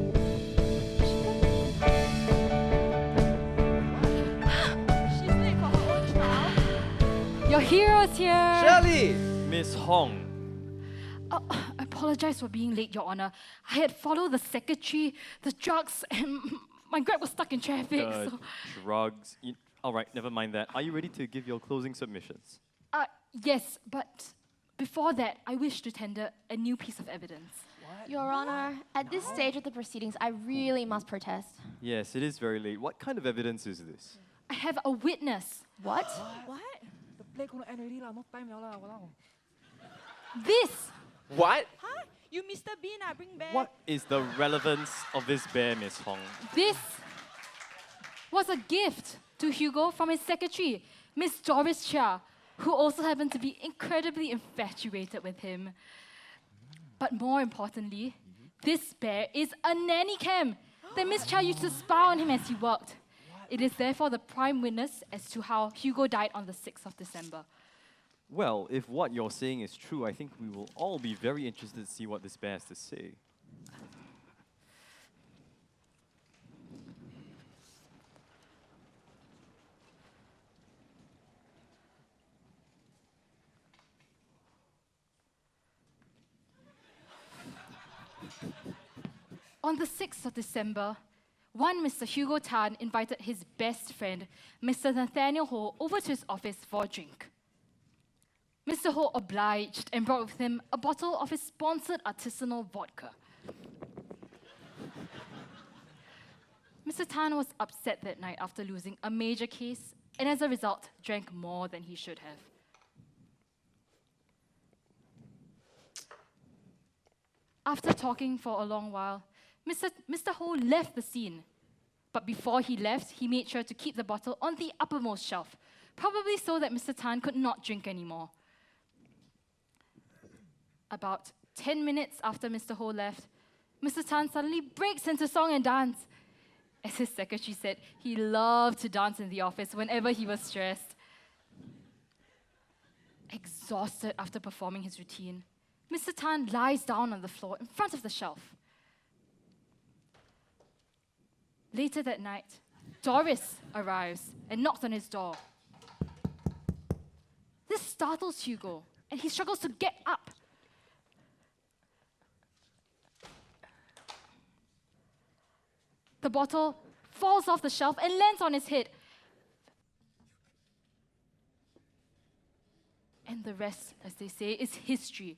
Your hero's here! Shirley! Miss Hong. I apologize for being late, Your Honor. I had followed the secretary, the drugs, and my Grab was stuck in traffic. So. Drugs. All right, never mind that. Are you ready to give your closing submissions? Yes, but before that, I wish to tender a new piece of evidence. Your Honor, at this stage of the proceedings, I really must protest. Yes, it is very late. What kind of evidence is this? I have a witness. What? What? The play gonna end already lah. No time lah. Walao. This. What? Huh? You Mr. Bean, I bring back. What is the relevance of this bear, Miss Hong? This was a gift to Hugo from his secretary, Miss Doris Chia, who also happened to be incredibly infatuated with him. But more importantly, this bear is a nanny cam that Miss Chia used to spy on him as he worked. It is therefore the prime witness as to how Hugo died on the 6th of December. Well, if what you're saying is true, I think we will all be very interested to see what this bear has to say. On the 6th of December, one Mr. Hugo Tan invited his best friend, Mr. Nathaniel Ho, over to his office for a drink. Mr. Ho obliged and brought with him a bottle of his sponsored artisanal vodka. Mr. Tan was upset that night after losing a major case, and as a result, drank more than he should have. After talking for a long while, Mr. Ho left the scene. But before he left, he made sure to keep the bottle on the uppermost shelf, probably so that Mr. Tan could not drink anymore. About 10 minutes after Mr. Ho left, Mr. Tan suddenly breaks into song and dance. As his secretary said, he loved to dance in the office whenever he was stressed. Exhausted after performing his routine, Mr. Tan lies down on the floor in front of the shelf. Later that night, Doris arrives and knocks on his door. This startles Hugo, and he struggles to get up. The bottle falls off the shelf and lands on his head. And the rest, as they say, is history.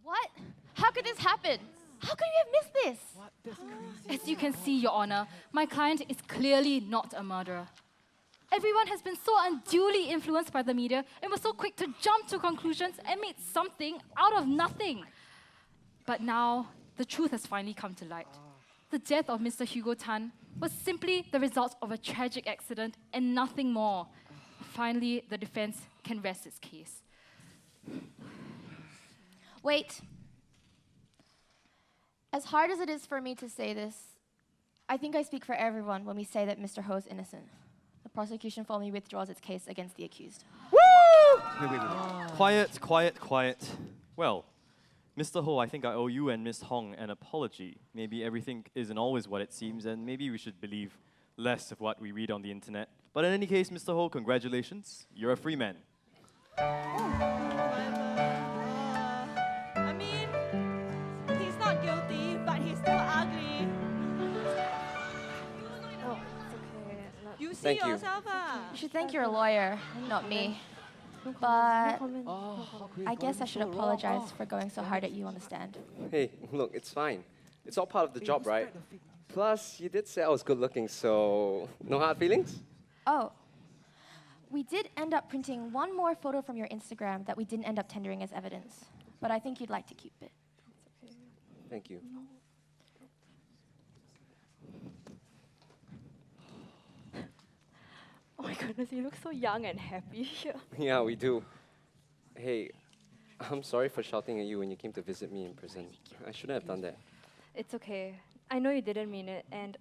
What? How could this happen? How could you have missed this? What? That's crazy. As you can see, Your Honor, my client is clearly not a murderer. Everyone has been so unduly influenced by the media and was so quick to jump to conclusions and made something out of nothing. But now, the truth has finally come to light. The death of Mr. Hugo Tan was simply the result of a tragic accident and nothing more. Finally, the defense can rest its case. Wait. As hard as it is for me to say this, I think I speak for everyone when we say that Mr. Ho is innocent. The prosecution formally withdraws its case against the accused. Wait. Quiet, quiet, quiet. Well, Mr. Ho, I think I owe you and Miss Hong an apology. Maybe everything isn't always what it seems, and maybe we should believe less of what we read on the internet. But in any case, Mr. Ho, congratulations. You're a free man. I mean, he's not guilty, but he's still ugly. Oh, it's okay. You see Thank you. yourself, ah. You should thank your lawyer, not me. But I guess I should apologize for going so hard at you on the stand. Hey, look, it's fine. It's all part of the job, right? Plus, you did say I was good looking, so no hard feelings? Oh, we did end up printing one more photo from your Instagram that we didn't end up tendering as evidence. But I think you'd like to keep it. Thank you. Oh my goodness, you look so young and happy here. Yeah, we do. Hey, I'm sorry for shouting at you when you came to visit me in prison. I shouldn't have done that. It's okay. I know you didn't mean it, and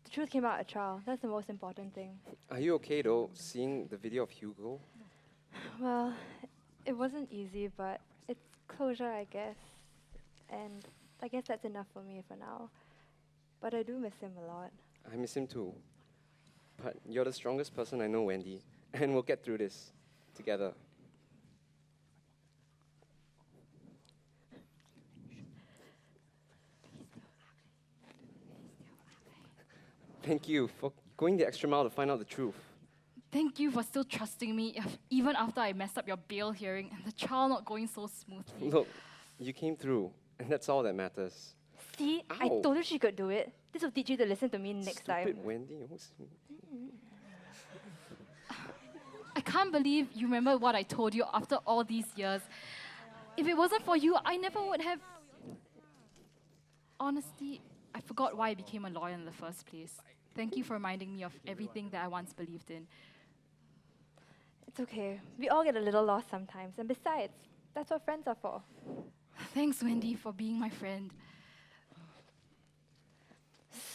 the truth came out at trial. That's the most important thing. Are you okay though, seeing the video of Hugo? Well, it wasn't easy, but it's closure, I guess. And I guess that's enough for me for now. But I do miss him a lot. I miss him too. But you're the strongest person I know, Wendy. And we'll get through this together. Thank you for going the extra mile to find out the truth. Thank you for still trusting me, even after I messed up your bail hearing and the trial not going so smoothly. Look, you came through, and that's all that matters. See, I Ow. told you she could do it. This will teach you to listen to me next time. Stupid Wendy. I can't believe you remember what I told you after all these years. If it wasn't for you, I never would have... Honestly, I forgot why I became a lawyer in the first place. Thank you for reminding me of everything that I once believed in. It's okay. We all get a little lost sometimes. And besides, that's what friends are for. Thanks, Wendy, for being my friend.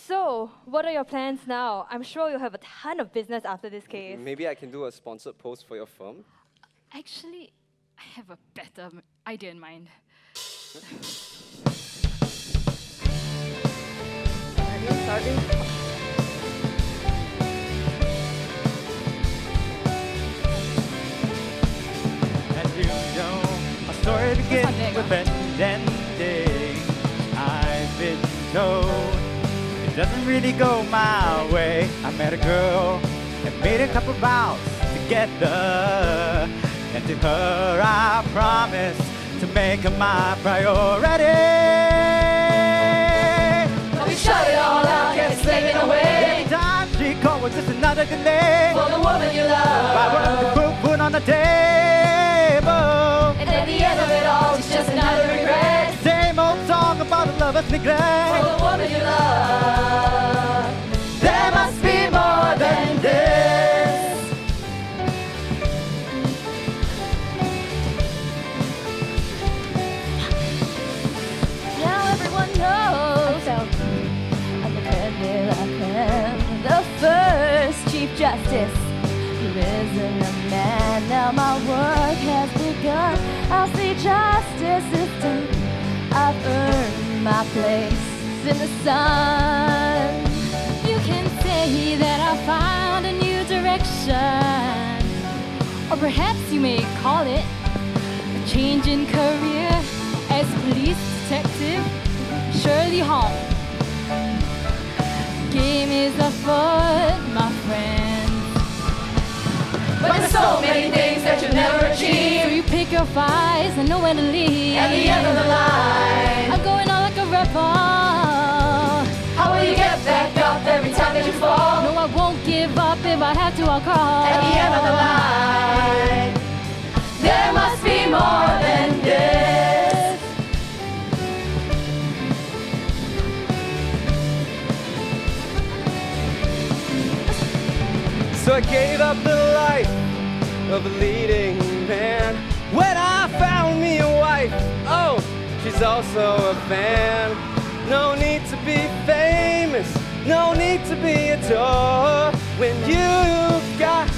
So, what are your plans now? I'm sure you'll have a ton of business after this case. Maybe I can do a sponsored post for your firm? Actually, I have a better idea in mind. Sorry. As you know, our story begins with an ending. I've been told it doesn't really go my way. I met a girl and made a couple vows together, and to her I promised to make her my priority. But we shut it all out, kept slaving away. Every time she called was just another delay For the woman you love. I worked to put on the table. And at the end of it all, it's just another regret. Same old song about a lover's neglect. For the woman you love. There must be more than this. Now everyone knows I'm the Laka, the first Chief Justice. There isn't a man, now my work has begun. I'll see justice is done. I've earned my place in the sun. You can say that I found a new direction, or perhaps you may call it a change in career as police detective Shirley Hong. Game is afoot, my friend. But there's so many things that you'll never So achieve. you pick your fights and know when to leave. At the end of the line, I'm going on like a rebel. how will you get back up every time that you fall? No, I won't give up. If I have to, I'll crawl. At the end of the line, there must be more than this. So I gave up the life of a leading man when I found me a wife. Oh, she's also a fan. No need to be famous, no need to be adored. when you've got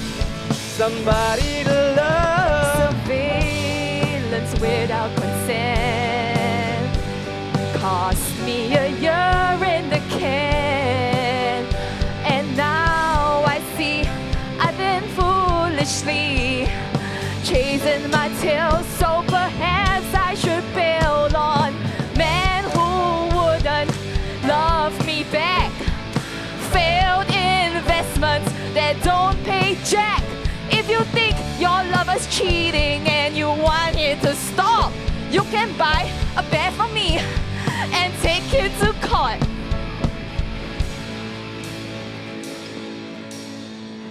somebody to love. Surveillance without consent cost me a year in the can. And now I see I've been foolishly chasing my tail. So perhaps I should bail on men who wouldn't love me back. Failed investments that don't pay jack. If you think your lover's cheating and you want it to stop, you can buy a bear from me and take it to court.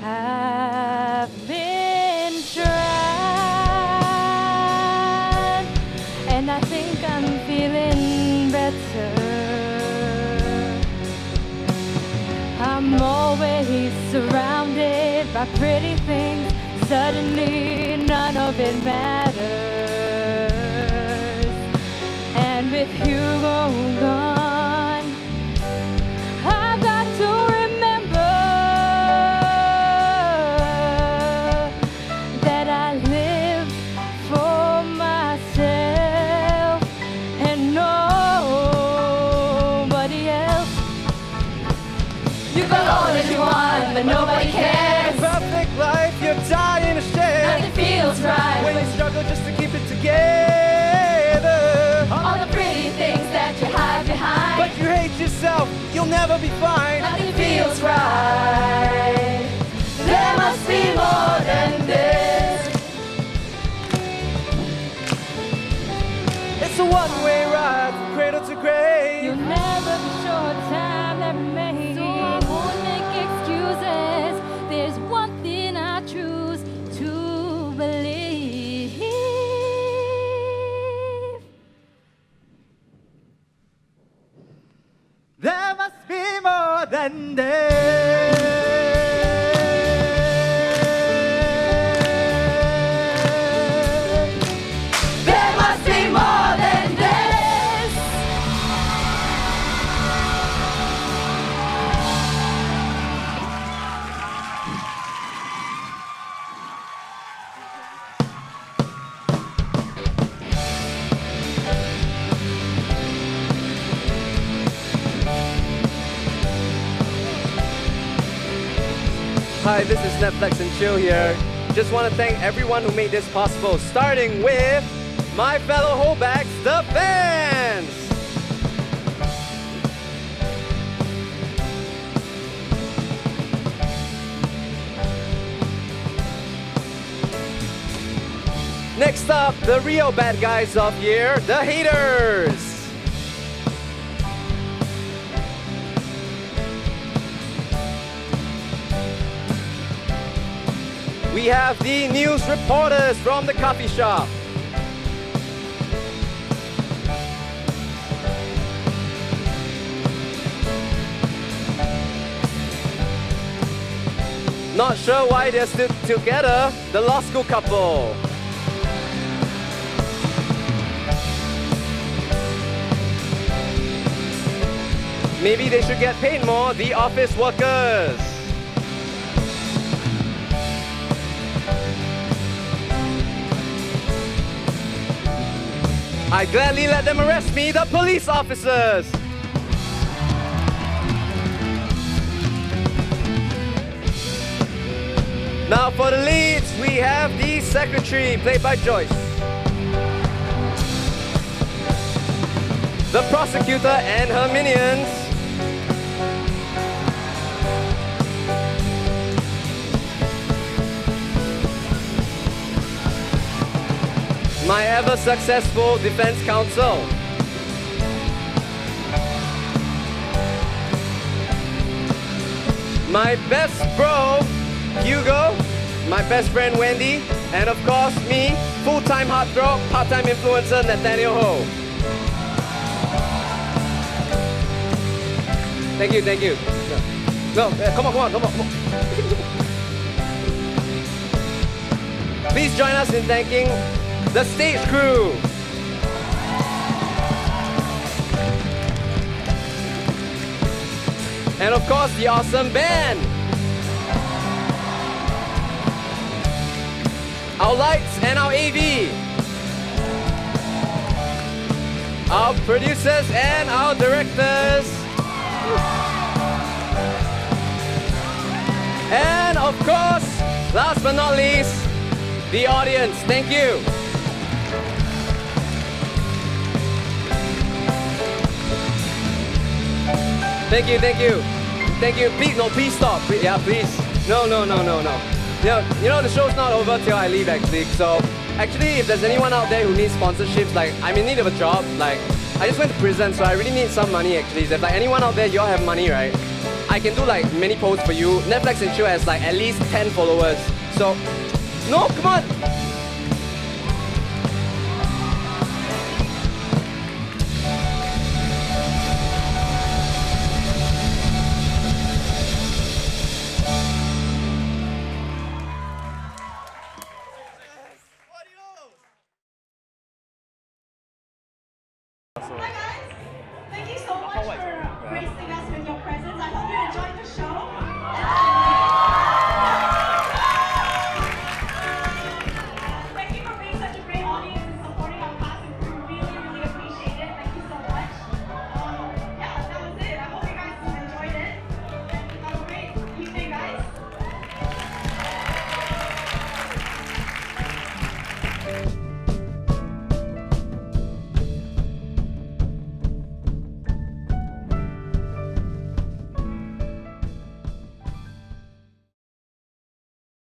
I've been tried, and I think I'm feeling better. I'm always surrounded by pretty things. Suddenly none of it matters. And with Hugo gone, I've got to remember that I live for myself and nobody else. You got all that you want, but nobody cares. Perfect life, you're dying to share. Nothing feels right when you struggle just to keep it together. All the pretty things that you hide behind, but you hate yourself, you'll never be fine. Nothing feels right. There must be more than this. It's a one-way ride from cradle to grave. You'll never be sure of time that remains. So I won't make excuses. There's one thing I choose to believe. There must be more than this. There must be more than this. Hi, this is Netflix and Chill here. Just want to thank everyone who made this possible, starting with my fellow holdbacks, the fans! Next up, the real bad guys of here, the haters! We have the news reporters from the coffee shop. Not sure why they're still together, the law school couple. Maybe they should get paid more, the office workers. I gladly let them arrest me, the police officers. Now for the leads, we have the secretary, played by Joyce. The prosecutor and her minions. My ever-successful defense counsel. My best bro, Hugo. My best friend, Wendy. And of course, me, full-time heartthrob, part-time influencer, Nathaniel Ho. Thank you, thank you. No, come on. Please join us in thanking the stage crew. And of course, the awesome band. our lights and our AV, our producers and our directors, and of course, last but not least, the audience. Thank you. Thank you, thank you. Thank you. Please, no, please stop. Yeah, please. No. You know, the show's not over till I leave, actually. So, actually, if there's anyone out there who needs sponsorships, like, I'm in need of a job, like, I just went to prison, so I really need some money, actually. If like anyone out there, you all have money, right? I can do like many posts for you. Netflix and Chill has like at least 10 followers. So, no, come on. Hi guys, thank you so much for gracing us with your presence. I hope you enjoyed the show.